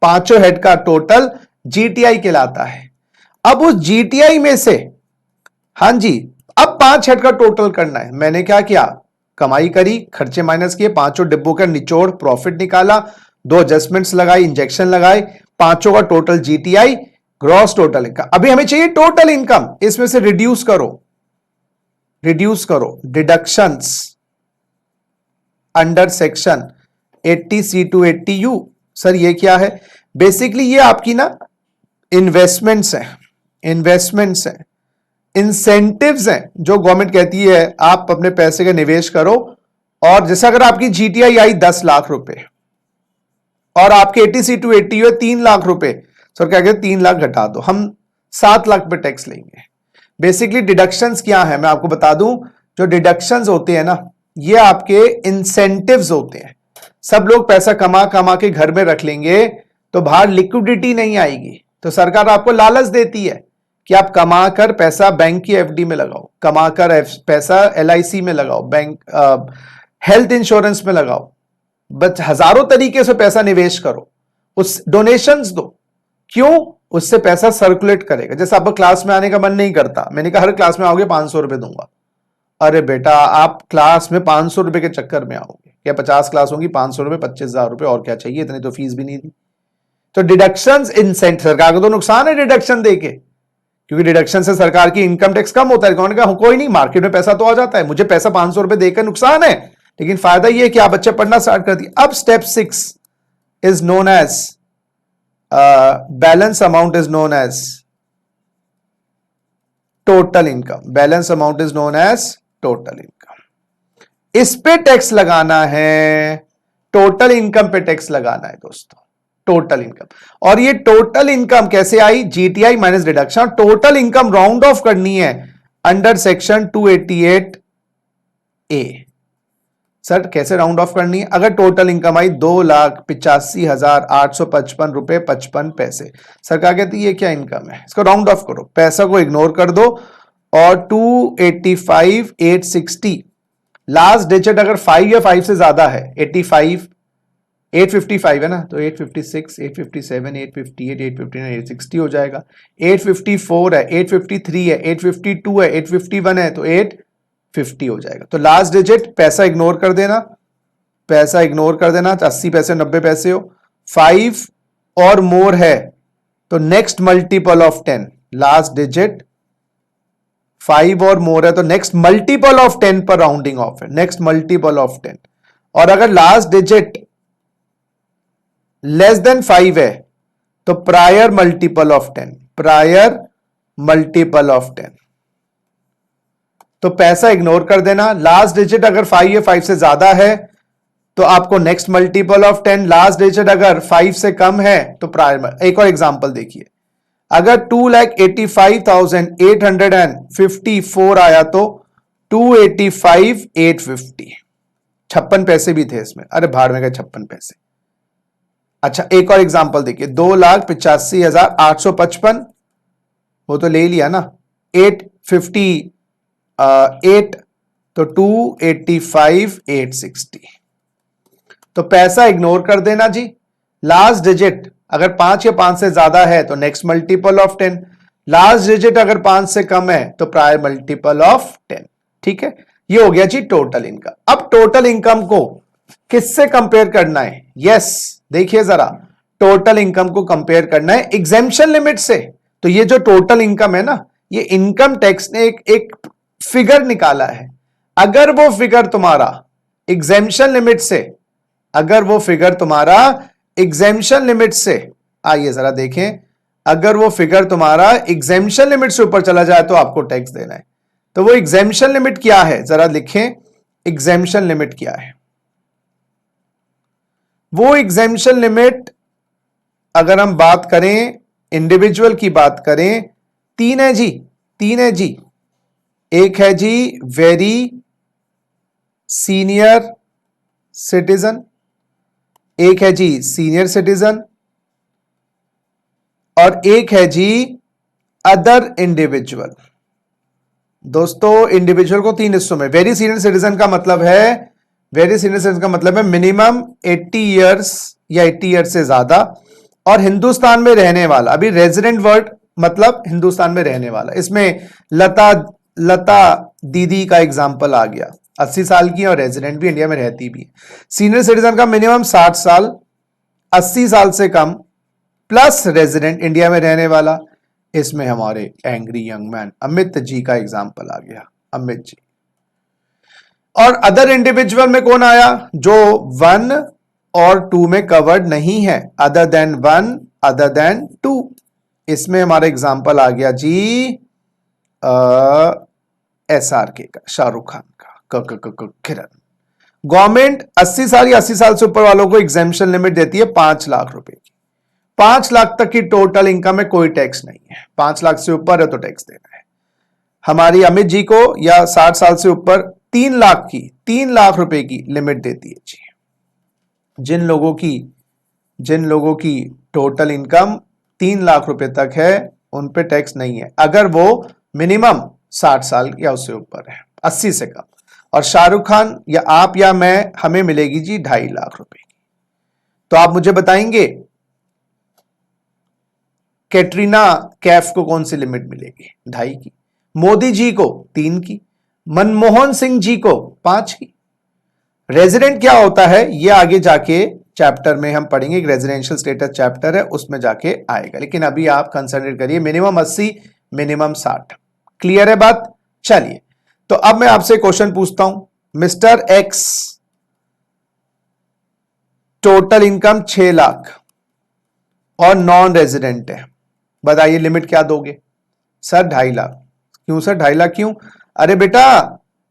5 head का टोटल जीटीआई कहलाता है। अब उस जीटीआई में से, हां जी, अब 5 हेड का टोटल करना है। मैंने क्या किया, कमाई करी, खर्चे माइनस किए, 5 डिब्बों का निचोड़ प्रॉफिट निकाला, 2 एडजस्टमेंट्स लगाई, इंजेक्शन लगाए, 5 का total GTI, gross total income. अभी हमें चाहिए टोटल इनकम, इसमें से रिड्यूस करो deductions under section 80C to 80U। Sir ये क्या है, बेसिकली ये आपकी ना इन्वेस्टमेंट्स हैं, इंसेंटिव्स हैं, जो गवर्नमेंट कहती है आप अपने पैसे का निवेश करो। और जैसे अगर आपकी जीटीआई आई 10 लाख रुपए और आपके 80C to 80U है 3 लाख रुपए, सर क्या कहते 3 लाख घटा दो, हम 7 लाख पे टैक्स लेंगे। बेसिकली डिडक्शंस क्या है मैं आपको बता दूं, जो डिडक्शंस होते हैं ना, ये आपके इंसेंटिव्स होते हैं। सब लोग पैसा कमा कमा के घर में रख लेंगे तो बाहर लिक्विडिटी नहीं आएगी, तो सरकार आपको लालच देती है कि आप कमा कर पैसा बैंक की एफडी में लगाओ, कमा कर पैसा एलआईसी में लगाओ, बैंक हेल्थ इंश्योरेंस में लगाओ, बस हजारों तरीके से पैसा निवेश करो, उस डोनेशंस दो। क्यों, उससे पैसा सर्कुलेट करेगा। जैसे आपको क्लास में आने का मन नहीं करता, मैंने कहा हर क्लास में आओगे 500 रुपए दूंगा। अरे बेटा, आप क्लास में 500 रुपए के चक्कर में आओगे क्या, 50 क्लास होंगी, 500 रुपए, 25,000 रुपए, और क्या चाहिए, इतनी तो फीस भी नहीं दी। तो डिडक्शंस इंसेंटिव, सरकार को तो नुकसान है डिडक्शन देके, क्योंकि डिडक्शन से सरकार की इनकम टैक्स कम होता है। कौन कहा कोई नहीं, मार्केट में पैसा तो आ जाता है, मुझे पैसा 500 रुपए देकर नुकसान है, लेकिन फायदा यह है कि आप बच्चे पढ़ना स्टार्ट कर दिए। अब step 6 is known as balance amount is known as total income. Balance amount is known as total income. इस पे टैक्स लगाना है, टोटल इनकम पे टैक्स लगाना है दोस्तों, टोटल इनकम। और ये टोटल इनकम कैसे आई, GTI minus deduction. Total income round off करनी है अंडर सेक्शन 288A। सर कैसे राउंड ऑफ करनी है, अगर टोटल इनकम आई 2,85,855 रुपए 55 पैसे, सरकार कहती है ये क्या इनकम है, इसको राउंड ऑफ करो, पैसा को इग्नोर कर दो, और 285,860 लास्ट डिजिट अगर 5 या 5 से ज्यादा है, 85 855 है ना, तो 856 857 858 859 860 हो जाएगा। 854 है, 853 है, 852 है, 851 है, तो 850 हो जाएगा। तो लास्ट डिजिट पैसा इग्नोर कर देना, पैसा इग्नोर कर देना, 80 पैसे 90 पैसे हो। 5 और मोर है तो next multiple of 10, last digit 5 और मोर है तो नेक्स्ट मल्टीपल ऑफ 10 पर राउंडिंग ऑफ है, नेक्स्ट मल्टीपल ऑफ 10। और अगर लास्ट डिजिट लेस देन 5 है तो prior multiple of 10, prior multiple of 10। तो पैसा इग्नोर कर देना, लास्ट डिजिट अगर 5 या 5 से ज्यादा है तो आपको next multiple of 10, last digit अगर 5 से कम है तो प्रायर। एक और एग्जांपल देखिए, अगर 2,85,854 आया तो 285,850, 56 पैसे भी थे इसमें, अरे भाड़ में गए 56 पैसे। अच्छा एक और एग्जांपल देखिए, 2,85,855 वो तो ले लिया ना, 858 तो 285,860। तो पैसा इग्नोर कर देना जी, लास्ट डिजिट अगर 5 या 5 से ज्यादा है तो next multiple of 10, last digit अगर 5 से कम है तो प्रायर मल्टीपल ऑफ 10। ठीक है, ये हो गया जी टोटल इनकम। अब टोटल इनकम को किससे कंपेयर करना है, यस देखिए जरा, टोटल इनकम को कंपेयर करना है एग्जेम्पशन लिमिट से। तो ये जो टोटल इनकम है ना, ये इनकम टैक्स ने एक फिगर निकाला है। अगर वो फिगर तुम्हारा एग्जेम्पशन लिमिट से, अगर वो फिगर तुम्हारा एग्जेम्पशन लिमिट से आइए जरा देखें, अगर वो फिगर तुम्हारा एग्जेम्पशन लिमिट से ऊपर चला जाए तो आपको टैक्स देना है। तो वो एग्जेम्पशन लिमिट क्या है, जरा लिखें, एग्जेम्पशन लिमिट क्या है। वो एग्जेम्पशन लिमिट अगर हम बात करें, इंडिविजुअल की बात करें, तीन है जी, तीन है जी। एक है जी वेरी सीनियर सिटीजन, एक है जी सीनियर सिटीजन, और एक है जी अदर इंडिविजुअल। दोस्तों इंडिविजुअल को तीन हिस्सों में, वेरी सीनियर सिटीजन का मतलब है, वेरी सीनियर सिटीजन का मतलब है मिनिमम 80 इयर्स या 80 इयर्स से ज्यादा, और हिंदुस्तान में रहने वाला। अभी रेजिडेंट वर्ड मतलब हिंदुस्तान में रहने वाला। इसमें लता दीदी का एग्जाम्पल आ गया, 80 साल की और रेजिडेंट भी, इंडिया में रहती भी। सीनियर सिटीजन का मिनिमम 60 साल, 80 साल से कम, प्लस रेजिडेंट इंडिया में रहने वाला। इसमें हमारे angry young man Amit ji का एग्जाम्पल आ गया, अमित जी। और अदर इंडिविजुअल में कौन आया, जो 1 और 2 में कवर्ड नहीं है, अदर देन 1, अदर देन 2। इसमें हमारा एग्जाम्पल आ गया जी SRK का, शाहरुख खान का, किरण। गवर्नमेंट 80 साल या 80 साल से ऊपर वालों को एग्जेम्पशन लिमिट देती है 5 लाख रुपए की। 5 लाख तक की टोटल इनकम में कोई टैक्स नहीं है, 5 लाख से ऊपर है तो टैक्स देना है। हमारी अमित जी को या 60 साल से ऊपर 3 लाख की, 3 लाख रुपए की लिमिट देती है जी। जिन लोगों की टोटल इनकम 3 लाख रुपए तक है उन पे टैक्स नहीं है, अगर वो मिनिमम 60 साल या उससे ऊपर है, 80 से कम। और शाहरुख खान या आप या मैं, हमें मिलेगी जी 2.5 लाख रुपए की। तो आप मुझे बताएंगे कैटरीना कैफ को कौन सी लिमिट मिलेगी, 2.5 की, मोदी जी को 3 की, मनमोहन सिंह जी को 5 की। रेजिडेंट क्या होता है ये आगे जाके चैप्टर में हम पढ़ेंगे, एक रेजिडेंशियल स्टेटस चैप्टर है उसमें जाके आएगा, लेकिन अभी आप कंसिडर करिए मिनिमम 80, मिनिमम 60। क्लियर है बात। चलिए तो अब मैं आपसे क्वेश्चन पूछता हूं, mister x total income 6 lakh और नॉन रेजिडेंट है, बताइए लिमिट क्या दोगे। सर 2.5 लाख। क्यों सर 2.5 लाख क्यों, अरे बेटा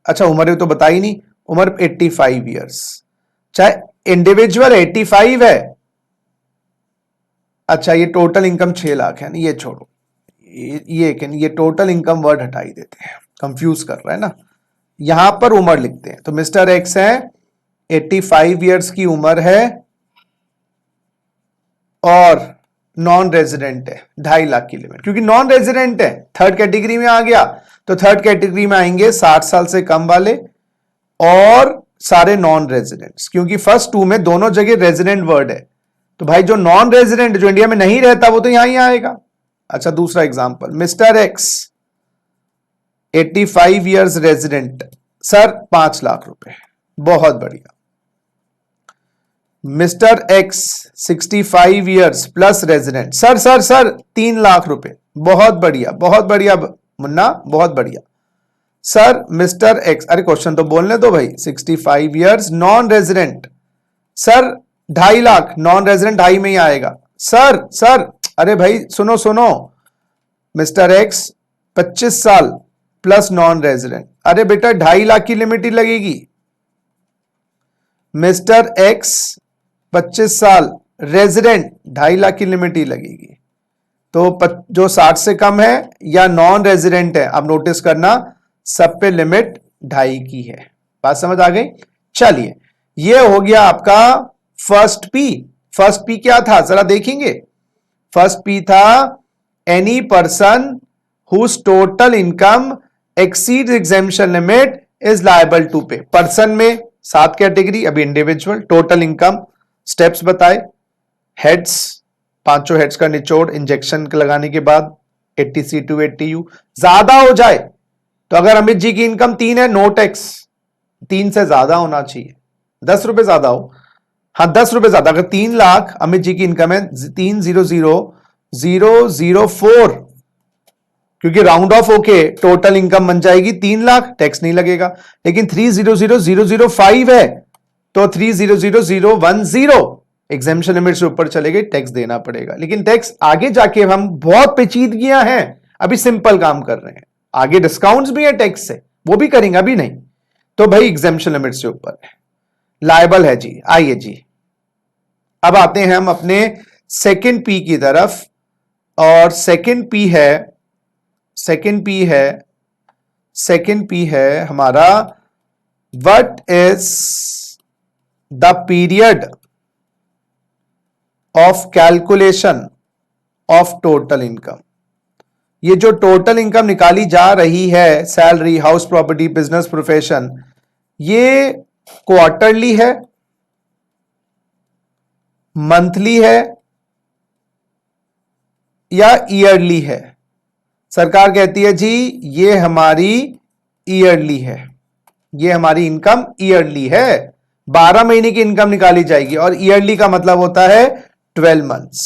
अच्छा उम्र तो बता ही नहीं, उम्र 85 इयर्स, चाहे इंडिविजुअल 85 है। अच्छा ये टोटल इनकम 6 लाख है, ये छोड़ो, ये टोटल इनकम वर्ड हटा ही देते हैं, कंफ्यूज कर रहा है ना। यहां पर उम्र लिखते हैं, तो मिस्टर एक्स है 85 इयर्स की उम्र है और नॉन रेजिडेंट है, 2.5 लाख की लिमिट, क्योंकि नॉन रेजिडेंट है थर्ड कैटेगरी में आ गया, तो थर्ड कैटेगरी में आएंगे 60 साल से कम वाले और सारे नॉन रेजिडेंट्स, क्योंकि फर्स्ट 2 में दोनों जगह रेजिडेंट वर्ड है, तो भाई जो नॉन रेजिडेंट जो इंडिया में नहीं रहता वो तो यहां ही आएगा। अच्छा दूसरा example, mister x 85 years resident, sir 5 lakh रुपए, बहुत बढ़िया। Mister x 65 years plus resident, sir 3 lakh रुपए, बहुत बढ़िया मुन्ना, बहुत बढ़िया। सर मिस्टर एक्स, अरे क्वेश्चन तो बोलने दो भाई, 65 years non resident, sir 2.5 lakh, non resident 2.5 में ही आएगा। सर अरे भाई सुनो, मिस्टर एक्स 25 साल प्लस नॉन रेजिडेंट, अरे बेटा 2.5 लाख की लिमिट ही लगेगी। मिस्टर एक्स 25 साल रेजिडेंट, 2.5 लाख की लिमिट ही लगेगी। तो जो 60 से कम है या नॉन रेजिडेंट है, आप नोटिस करना सब पे लिमिट 2.5 की है। बात समझ आ गई। चलिए ये हो गया आपका फर्स्ट पी। फर्स्ट पी क्या था जरा देखेंगे। फर्स्ट पी था any person whose total income exceeds exemption limit is liable to pay. Person में 7 कैटेगरी, अभी इंडिविजुअल, टोटल इनकम, स्टेप्स बताए, हेड्स, 5 हेड्स का निचोड़ इंजेक्शन लगाने के बाद 80C to 80U। ज्यादा हो जाए तो अगर अमित जी की इनकम 3 है, नो टैक्स, 3 से ज्यादा होना चाहिए, 10 रुपए ज्यादा हो, हाँ 10 रुपए ज्यादा। अगर 3 लाख अमित जी की इनकम है 300,004, क्योंकि राउंड ऑफ होके टोटल इनकम बन जाएगी 3 लाख, टैक्स नहीं लगेगा। लेकिन 300,005 है तो 300,010, एग्जेम्पशन लिमिट से ऊपर चले गए टैक्स देना पड़ेगा, लेकिन टैक्स आगे जाके हम बहुत पेचीदगियां हैं, अभी सिंपल काम कर रहे हैं, आगे डिस्काउंट्स भी है टैक्स से, वो भी करेंगे, अभी नहीं। तो भाई एग्जेम्पशन लिमिट से ऊपर है, लायबल है जी। आइए जी, अब आते हैं हम अपने सेकंड पी की तरफ, और सेकंड पी है हमारा what is the period of calculation of total income. ये जो टोटल इनकम निकाली जा रही है, salary, house property, business, profession, ये क्वार्टरली है, मंथली है या ईयरली है? सरकार कहती है जी ये हमारी ईयरली है, ये हमारी इनकम ईयरली है, 12 महीने की इनकम निकाली जाएगी, और ईयरली का मतलब होता है 12 मंथ्स।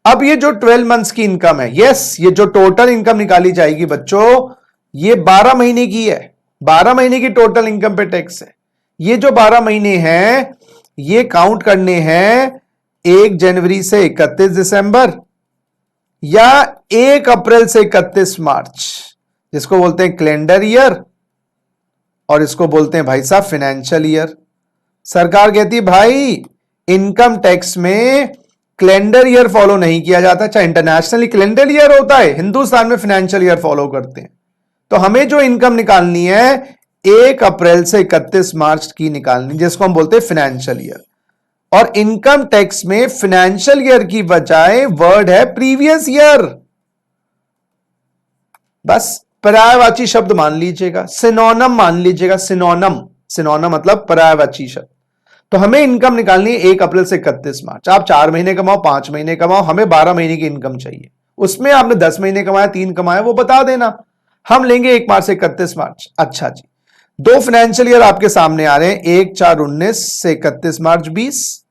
अब ये जो 12 मंथ्स की इनकम है, यस, ये जो टोटल इनकम निकाली जाएगी बच्चों, ये 12 महीने की है, 12 महीने की टोटल इनकम पे टैक्स है। ये जो 12 महीने हैं ये काउंट करने हैं 1 जनवरी से 31 दिसंबर या 1 अप्रैल से 31 मार्च, जिसको बोलते हैं कैलेंडर ईयर, और इसको बोलते हैं भाई साहब फाइनेंशियल ईयर। सरकार कहती है भाई इनकम टैक्स में कैलेंडर ईयर फॉलो नहीं किया जाता, चाहे इंटरनेशनली कैलेंडर ईयर होता है, हिंदुस्तान में फाइनेंशियल ईयर फॉलो करते हैं। तो हमें जो इनकम निकालनी है 1 अप्रैल से 31 मार्च की निकालनी, जिसको हम बोलते हैं फाइनेंशियल ईयर। और इनकम टैक्स में फाइनेंशियल ईयर की बजाय वर्ड है प्रीवियस ईयर। बस पर्यायवाची शब्द मान लीजिएगा, सिनोनिम मान लीजिएगा, सिनोनिम मतलब पर्यायवाची शब्द। तो हमें इनकम निकालनी है 1 अप्रैल से 31 मार्च। आप 4 महीने कमाओ, 5 महीने कमाओ, हमें 12 महीने की इनकम चाहिए। उसमें आपने 10 महीने कमाया, 3 कमाया, वो बता देना, हम लेंगे 1 मार्च से 31 मार्च। अच्छा जी, 2 फाइनेंशियल ईयर आपके सामने आ रहे हैं, 1/4/19 से 31 मार्च 20,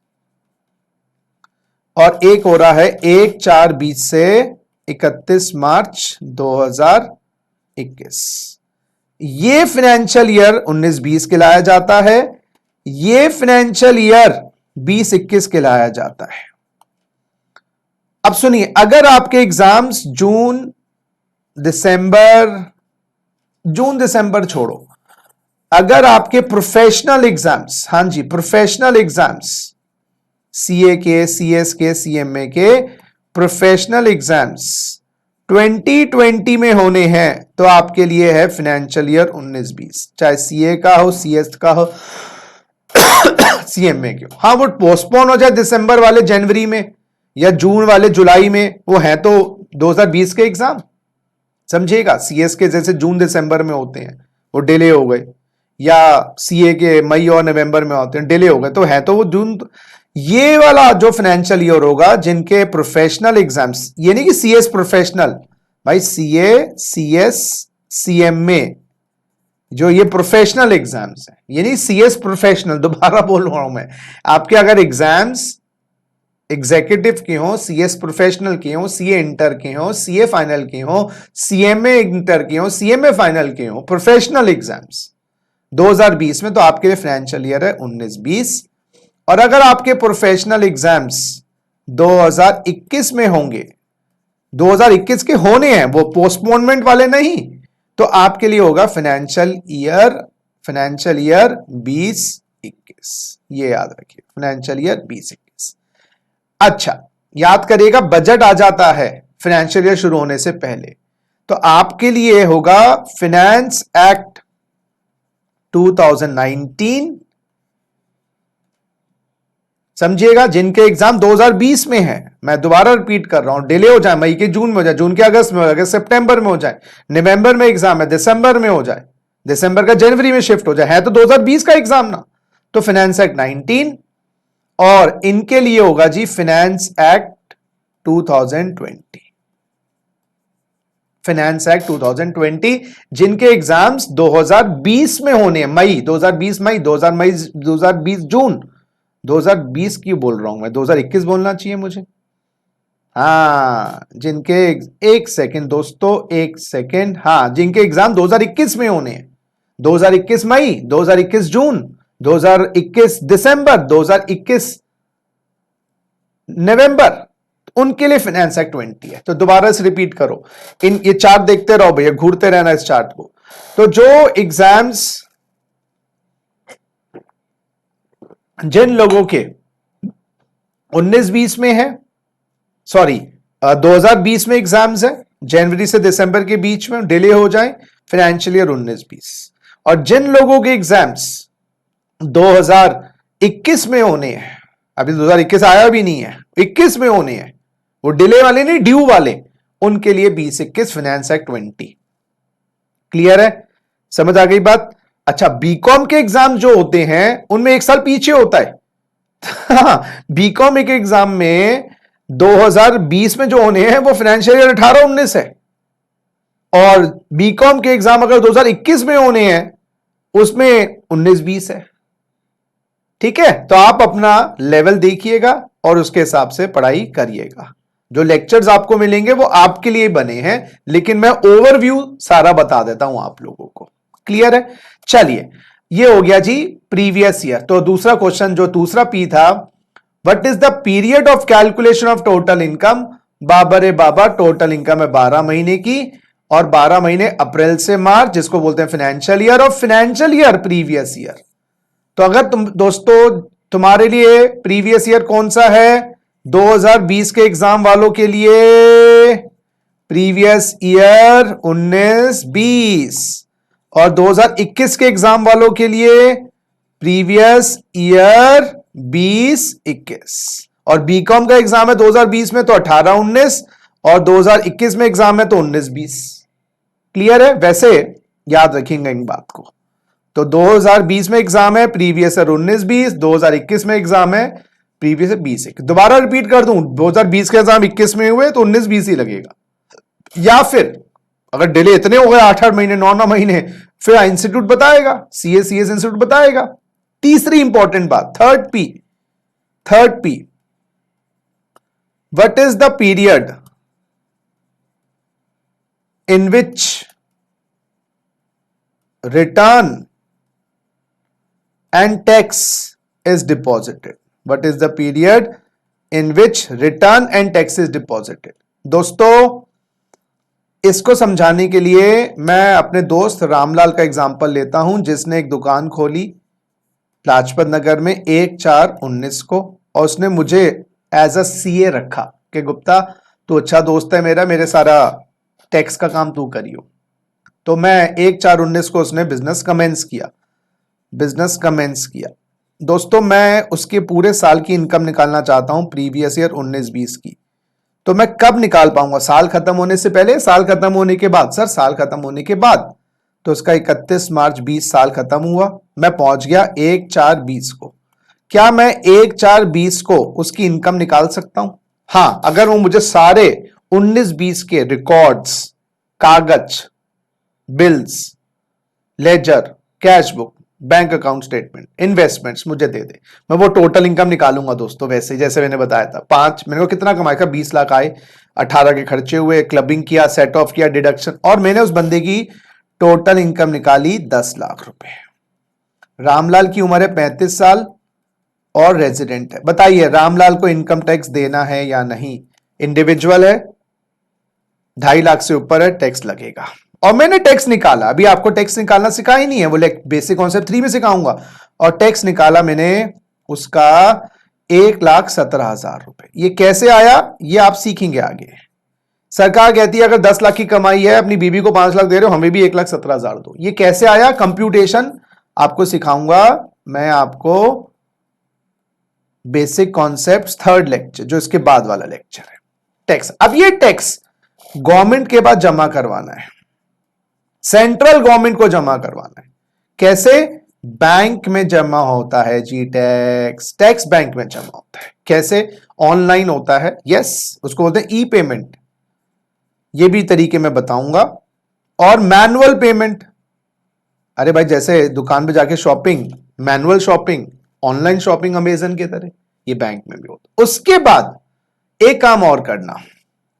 और एक हो रहा है 1/4/20 से 31 मार्च 2021। ये फाइनेंशियल ईयर 19-20 कहलाया जाता है, ये फाइनेंशियल ईयर 20-21 कहलाया जाता है। अब सुनिए, अगर आपके एग्जाम्स जून दिसंबर छोड़ो, अगर आपके प्रोफेशनल एग्जाम्स, हां जी प्रोफेशनल एग्जाम्स, सीए के, सीएस के, सीएमए के प्रोफेशनल एग्जाम्स 2020 में होने हैं, तो आपके लिए है फाइनेंशियल ईयर 19-20, चाहे सीए का हो, सीएस का हो, सीएमए के हो। हाँ, वो पोस्टपोन हो जाए दिसंबर वाले जनवरी में या जून वाले जुलाई में, वो है तो 2020 के एग्जाम, समझिएगा। सीएस के जैसे जून दिसंबर में होते हैं, वो डिले हो गए, या सीए के मई और नवंबर में होते हैं, डिले हो गए, तो है तो वो जून। ये वाला जो फाइनेंशियल ईयर होगा जिनके प्रोफेशनल एग्जाम्स, ये नहीं कि सीएस प्रोफेशनल, भाई सीए, सीएस, सीएमए, जो ये प्रोफेशनल एग्जाम्स है, ये नहीं सीएस प्रोफेशनल, दोबारा बोल रहा हूं मैं। आपके अगर एग्जाम्स एग्जीक्यूटिव के हो, सीएस प्रोफेशनल के हो, सीए इंटर के हो, सीए फाइनल के हो, सीएमए इंटर के हो, सीएमए फाइनल के हो, प्रोफेशनल एग्जाम्स 2020 में, तो आपके लिए फाइनेंशियल ईयर है 19-20। और अगर आपके प्रोफेशनल एग्जाम्स 2021 में होंगे, 2021 के होने हैं, वो पोस्टपोनमेंट वाले नहीं, तो आपके लिए होगा फाइनेंशियल ईयर 2021। ये याद रखिए, फाइनेंशियल ईयर 2021। अच्छा, याद करिएगा, बजट आ जाता है फाइनेंशियल ईयर शुरू होने से पहले, तो आपके लिए होगा फाइनेंस एक्ट 2019। समझिएगा, जिनके एग्जाम 2020 में है, मैं दोबारा रिपीट कर रहा हूं, डिले हो जाए, मई के जून में हो जाए, जून के अगस्त में हो जाए, अगस्त सितंबर में हो जाए, नवंबर में एग्जाम है, दिसंबर में हो जाए, दिसंबर का जनवरी में शिफ्ट हो जाए, है तो 2020 का एग्जाम ना, तो फाइनेंस एक्ट 19, और इनके लिए होगा जी फाइनेंस एक्ट 2020। फाइनेंस एक्ट 2020, जिनके एग्जाम्स 2020 में होने हैं, मई 2020, मई 2020 जून, 2020 क्यों बोल रहा हूं मैं, 2021 बोलना चाहिए मुझे। हाँ, जिनके, एक सेकेंड दोस्तों, एक सेकेंड, हाँ, जिनके एग्जाम 2021 में होने हैं, 2021 मई, 2021 जून, 2021 दिसंबर, 2021 नवंबर, उनके लिए फाइनेंस एक्ट 20 है। तो दोबारा से रिपीट करो, ये चार्ट देखते रहो भैया, घूरते रहना इस चार्ट को। तो जो एग्जाम्स जिन लोगों के 19-20 में है, सॉरी 2020 में एग्जाम्स है, जनवरी से दिसंबर के बीच में डिले हो जाए फाइनेंशियल ईयर 19-20, और जिन लोगों के एग्जाम्स 2021 में होने हैं, अभी 2021 आया भी नहीं है, 21 में होने हैं, वो डिले वाले नहीं, ड्यू वाले, उनके लिए 2021 फाइनेंस एक्ट 20। क्लियर है, समझ आ गई बात? अच्छा, बीकॉम के एग्जाम जो होते हैं उनमें एक साल पीछे होता है। बीकॉम के एग्जाम में 2020 में जो होने हैं वो फाइनेंशियल ईयर 18-19 है, और बीकॉम के एग्जाम अगर 2021 में होने हैं उसमें 19-20 है। ठीक है, तो आप अपना लेवल देखिएगा और उसके हिसाब से पढ़ाई करिएगा। जो लेक्चर्स आपको मिलेंगे वो आपके लिए बने हैं, लेकिन मैं ओवरव्यू सारा बता देता हूं आप लोगों को। क्लियर है? चलिए, ये हो गया जी प्रीवियस ईयर। तो दूसरा क्वेश्चन जो दूसरा पी था, what is the period of calculation of total income? बाबा रे बाबा, टोटल इनकम है 12 महीने की, और 12 महीने अप्रैल से मार्च, जिसको बोलते हैं फाइनेंशियल ईयर, और फाइनेंशियल ईयर प्रीवियस ईयर। तो अगर तुम दोस्तों तुम्हारे लिए प्रीवियस ईयर कौन सा है? 2020 के एग्जाम वालों के लिए प्रीवियस ईयर 19-20, और 2021 के एग्जाम वालों के लिए प्रीवियस ईयर 20-21, और बीकॉम का एग्जाम है 2020 में तो 18-19, और 2021 में एग्जाम है तो 19-20। क्लियर है? वैसे याद रखेंगे इन बात को। तो 2020 में एग्जाम है प्रीवियस ईयर 19-20, 2021 में एग्जाम है प्रीवियस ईयर 20-21। दोबारा रिपीट कर दूं, 2020 के एग्जाम 21 में हुए तो 19-20 ही लगेगा, या फिर अगर डिले इतने हो गए 8-8 महीने 9-9 महीने, फिर इंस्टीट्यूट बताएगा, सीएस इंस्टीट्यूट बताएगा। तीसरी इंपॉर्टेंट बात, third P, what is the period in which return and tax is deposited? What is the period in which return and tax is deposited? दोस्तों, इसको समझाने के लिए मैं अपने दोस्त रामलाल का एग्जांपल लेता हूं, जिसने एक दुकान खोली लाजपत नगर में 1/4/19 को, और उसने मुझे एज अ सीए रखा कि गुप्ता तू अच्छा दोस्त है मेरा, मेरे सारा टैक्स का काम तू करियो। तो मैं 1/4/19 को उसने बिजनेस कमेंस किया। दोस्तों, मैं उसके पूरे साल की इनकम निकालना चाहता हूं प्रीवियस ईयर 19-20 की। तो मैं कब निकाल पाऊंगा? साल खत्म होने से पहले, साल खत्म होने के बाद? सर, साल खत्म होने के बाद। तो उसका 31 मार्च 20 साल खत्म हुआ, मैं पहुंच गया 1/4/20 को। क्या मैं 1/4/20 को उसकी इनकम निकाल सकता हूं? हां, अगर वो मुझे सारे 19-20 के रिकॉर्ड्स, कागज, bills, ledger, cash book, bank account statement, investments मुझे दे दे, मैं वो टोटल इनकम निकालूंगा दोस्तों। वैसे जैसे मैंने बताया था, मैंने को कितना कमाया था? 20 लाख आए, 18 के खर्चे हुए, क्लबिंग किया, सेट ऑफ किया, डिडक्शन, और मैंने उस बंदे की टोटल इनकम निकाली 10 लाख रुपए। रामलाल की उम्र है 35 साल और रेजिडेंट है। बताइए, रामलाल को इनकम टैक्स देना है या नहीं? इंडिविजुअल है, 2.5 लाख से ऊपर है, टैक्स लगेगा। और मैंने टैक्स निकाला, अभी आपको टैक्स निकालना सिखा ही नहीं है, वो बेसिक कॉन्सेप्ट 3 में सिखाऊंगा। और टैक्स निकाला मैंने उसका 1,17,000 रुपए। ये कैसे आया ये आप सीखेंगे आगे। सरकार कहती है अगर 10 लाख की कमाई है, अपनी बीबी को 5 लाख दे रहे हो, हमें भी 1,17,000 दो। ये कैसे आया? कंप्यूटेशन आपको सिखाऊंगा मैं, आपको बेसिक कॉन्सेप्ट 3rd लेक्चर, जो इसके बाद वाला लेक्चर है, टैक्स। अब ये टैक्स गवर्नमेंट के पास जमा करवाना है, सेंट्रल गवर्नमेंट को जमा करवाना है। कैसे? बैंक में जमा होता है जी टैक्स बैंक में जमा होता है। कैसे? ऑनलाइन होता है, यस, उसको बोलते हैं ई पेमेंट, ये भी तरीके में बताऊंगा। और मैनुअल पेमेंट, अरे भाई जैसे दुकान पे जाके shopping, manual shopping, online shopping Amazon के तरह, ये बैंक में भी होता। उसके बाद एक काम और करना,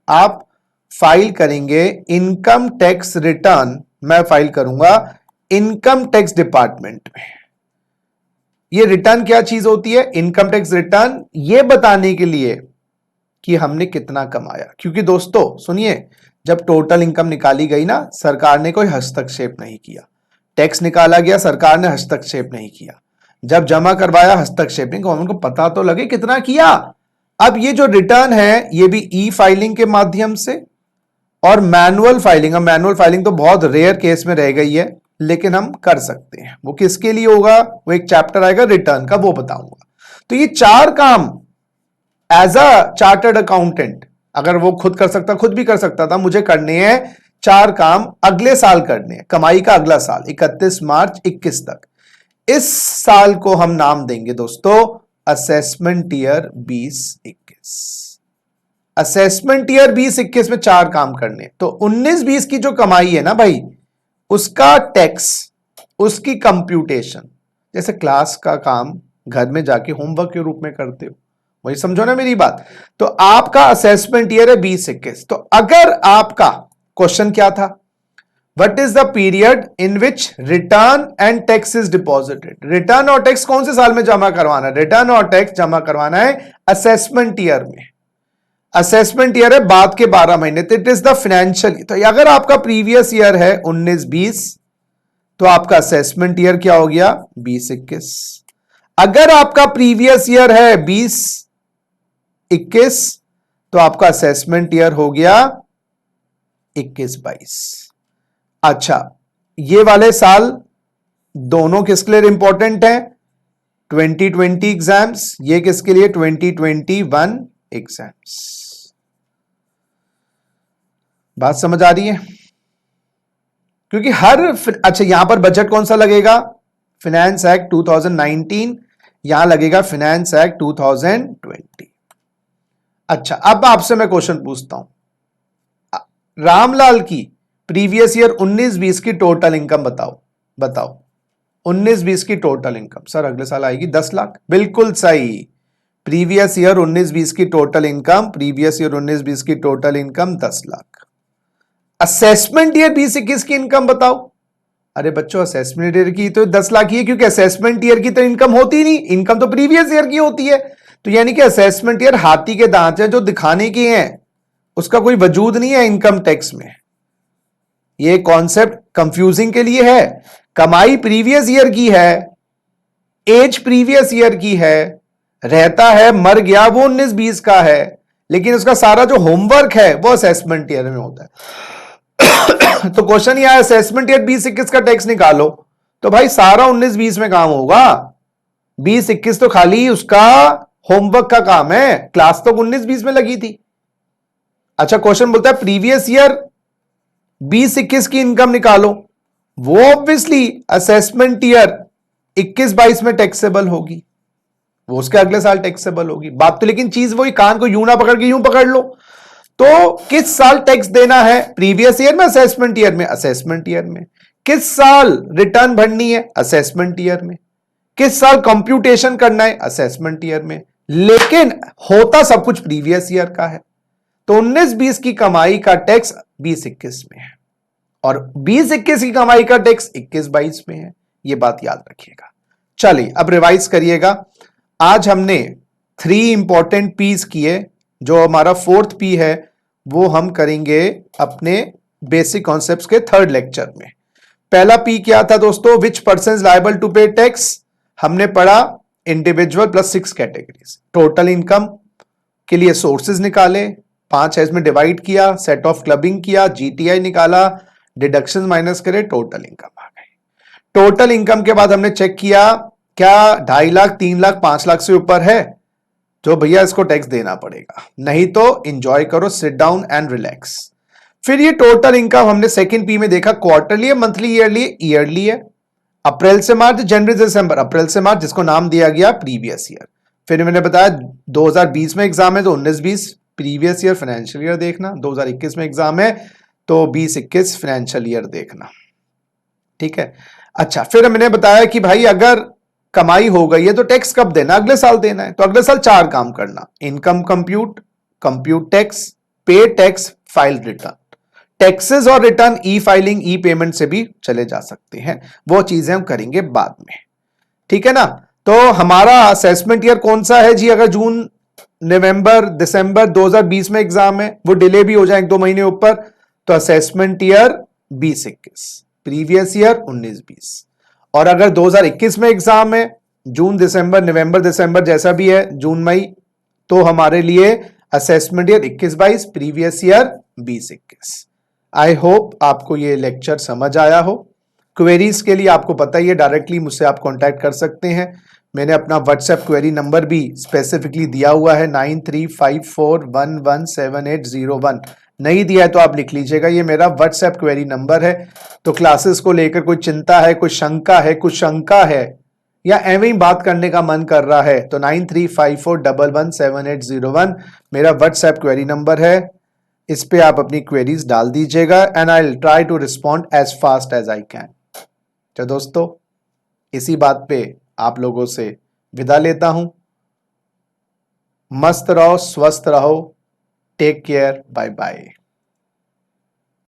आप फाइल करेंगे इनकम टैक्स रिटर्न, मैं फाइल करूंगा इनकम टैक्स डिपार्टमेंट में। ये रिटर्न क्या चीज होती है? इनकम टैक्स रिटर्न ये बताने के लिए कि हमने कितना कमाया, क्योंकि दोस्तों सुनिए, जब टोटल इनकम निकाली गई ना, सरकार ने कोई हस्तक्षेप नहीं किया। टैक्स निकाला गया, सरकार ने हस्तक्षेप नहीं किया। जब जमा करवाया, हस्तक्षेप नहीं, गवर्नमेंट को पता तो लगे कितना किया। अब ये जो रिटर्न है ये भी ई फाइलिंग के माध्यम से और मैनुअल फाइलिंग। अब मैनुअल फाइलिंग तो बहुत रेयर केस में रह गई है, लेकिन हम कर सकते हैं। वो किसके लिए होगा, वो एक चैप्टर आएगा रिटर्न का, वो बताऊंगा। तो ये 4 काम एज अ चार्टर्ड अकाउंटेंट, अगर वो खुद कर सकता, खुद भी कर सकता था, मुझे करने हैं 4 काम, अगले साल करने हैं, कमाई का अगला साल 31 मार्च 21 तक। इस साल को हम नाम देंगे दोस्तों असेसमेंट ईयर 2021। असेसमेंट ईयर 2021 में 4 काम करने। तो 19-20 की जो कमाई है ना भाई, उसका टैक्स, उसकी कंप्यूटेशन, जैसे क्लास का काम घर में जाके होमवर्क के रूप में करते हो, वही समझो ना मेरी बात। तो आपका असेसमेंट ईयर है 2021। तो अगर आपका क्वेश्चन क्या था, what is the period in which return and tax is deposited. Return और टैक्स कौन से साल में जमा करवाना है, रिटर्न और टैक्स जमा करवाना है असेसमेंट ईयर में। असेसमेंट ईयर है बाद के 12 महीने, तो इट इज द फाइनेंशियल। तो अगर आपका प्रीवियस ईयर है 19-20, तो आपका असेसमेंट ईयर क्या हो गया 20-21। अगर आपका प्रीवियस ईयर है 20-21, तो आपका असेसमेंट ईयर हो गया 21-22। अच्छा, ये वाले साल दोनों किसके लिए इंपॉर्टेंट है, 2020 एग्जाम्स, ये किसके लिए 2021 एग्जाम्स। बात समझ आ रही है, क्योंकि अच्छा यहां पर बजट कौन सा लगेगा, फाइनेंस एक्ट 2019, यहां लगेगा फाइनेंस एक्ट 2020। अच्छा, अब आपसे मैं क्वेश्चन पूछता हूं, रामलाल की प्रीवियस ईयर 19-20 की टोटल इनकम बताओ 19-20 की टोटल इनकम। सर अगले साल आएगी 10 लाख। बिल्कुल सही, प्रीवियस ईयर 19-20 की टोटल इनकम, प्रीवियस ईयर 19-20 की total income 10 lakh. Assessment year 20-21 की इनकम बताओ। अरे बच्चों, असेसमेंट ईयर की तो 10 लाख ही है, क्योंकि असेसमेंट ईयर की तो इनकम होती नहीं, इनकम तो प्रीवियस ईयर की होती है। तो यानी कि असेसमेंट ईयर हाथी के दांत है जो दिखाने के हैं, उसका कोई वजूद नहीं है इनकम टैक्स में। ये कॉन्सेप्ट कंफ्यूजिंग के लिए है। कमाई प्रीवियस ईयर की है, एज प्रीवियस ईयर की है, रहता है मर गया वो 19-20 का है, लेकिन उसका सारा जो होमवर्क है वो असेसमेंट ईयर में होता है। तो क्वेश्चन ये है असेसमेंट ईयर 20-21 का टैक्स निकालो, तो भाई सारा 19-20 में काम होगा, 20-21 तो खाली उसका होमवर्क का काम है, क्लास तो 19-20 में लगी थी। अच्छा, क्वेश्चन बोलता है प्रीवियस ईयर 20-21 की इनकम निकालो, वो ऑब्वियसली असेसमेंट ईयर 21-22 में टैक्सेबल होगी, वो उसके अगले साल टैक्सेबल होगी। बात तो लेकिन चीज वही, कान को यूं ना पकड़ के यूं पकड़ लो। तो किस साल टैक्स देना है, प्रीवियस ईयर में, असेसमेंट ईयर में, असेसमेंट ईयर में। किस साल रिटर्न भरनी है, असेसमेंट ईयर में। किस साल कंप्यूटेशन करना है, असेसमेंट ईयर में। लेकिन होता सब कुछ प्रीवियस ईयर का है। तो 19-20 की कमाई का टैक्स 20-21 में है और 20-21 की कमाई का टैक्स 21-22 में है। यह बात याद रखिएगा। चलिए अब रिवाइज करिएगा। आज हमने 3 इंपॉर्टेंट पीस किए, जो हमारा 4th पी है वो हम करेंगे अपने बेसिक कॉन्सेप्ट्स के 3rd लेक्चर में। पहला पी क्या था दोस्तों, which person is liable to pay tax. हमने पढ़ा individual plus 6 categories. Total income के लिए सोर्सेज निकाले, 5 है इसमें डिवाइड किया, सेट ऑफ क्लबिंग किया, जीटीआई निकाला, डिडक्शन माइनस करे, टोटल इनकम आ गई। टोटल इनकम के बाद हमने चेक किया क्या 2.5 लाख, 3 लाख, 5 लाख से ऊपर है, जो भैया इसको टैक्स देना पड़ेगा, नहीं तो एंजॉय करो, सिट डाउन एंड रिलैक्स। फिर ये टोटल इनकम हमने सेकंड पी में देखा, क्वार्टरली है, मंथली, ईयरली है, अप्रैल से मार्च, जनवरी से दिसंबर, अप्रैल से मार्च, जिसको नाम दिया गया प्रीवियस ईयर। फिर मैंने बताया 2020 में एग्जाम है तो 19-20 प्रीवियस ईयर फाइनेंशियल ईयर देखना, 2021 में एग्जाम है तो 20-21 फाइनेंशियल ईयर देखना, ठीक है। अच्छा, फिर मैंने बताया कि भाई अगर कमाई हो गई है तो टैक्स कब देना, अगले साल देना है। तो अगले साल 4 काम करना, इनकम कंप्यूट टैक्स, पे टैक्स, फाइल रिटर्न। टैक्सेस और रिटर्न ई फाइलिंग, ई पेमेंट से भी चले जा सकते हैं, वो चीजें हम करेंगे बाद में, ठीक है ना। तो हमारा असेसमेंट ईयर कौन सा है जी, अगर जून नवंबर दिसंबर 2020 में एग्जाम है, वो डिले भी हो जाए 1-2 महीने ऊपर, तो असेसमेंट ईयर 20-21, प्रीवियस ईयर 19-20। और अगर 2021 में एग्जाम है, जून दिसंबर नवंबर दिसंबर जैसा भी है, जून मई, तो हमारे लिए assessment year 21-22, previous year 20-21। I hope आपको ये लेक्चर समझ आया हो। क्वेरीज के लिए आपको पता ही है, डायरेक्टली मुझसे आप कांटेक्ट कर सकते हैं। मैंने अपना व्हाट्सएप क्वेरी नंबर भी स्पेसिफिकली दिया हुआ है 9354117801। नहीं दिया है तो आप लिख लीजिएगा, ये मेरा व्हाट्सएप क्वेरी नंबर है। तो क्लासेस को लेकर कोई चिंता है, कोई शंका है, कुछ शंका है, या एवं ही बात करने का मन कर रहा है, तो 9354117801 मेरा व्हाट्सएप क्वेरी नंबर है। इस पे आप अपनी क्वेरीज डाल दीजिएगा and I will try to respond as fast as I can. तो दोस्तों, इसी बात पे आप लोगों से विदा लेता हूं। मस्त रहो, स्वस्थ रहो, टेक केयर, बाय बाय।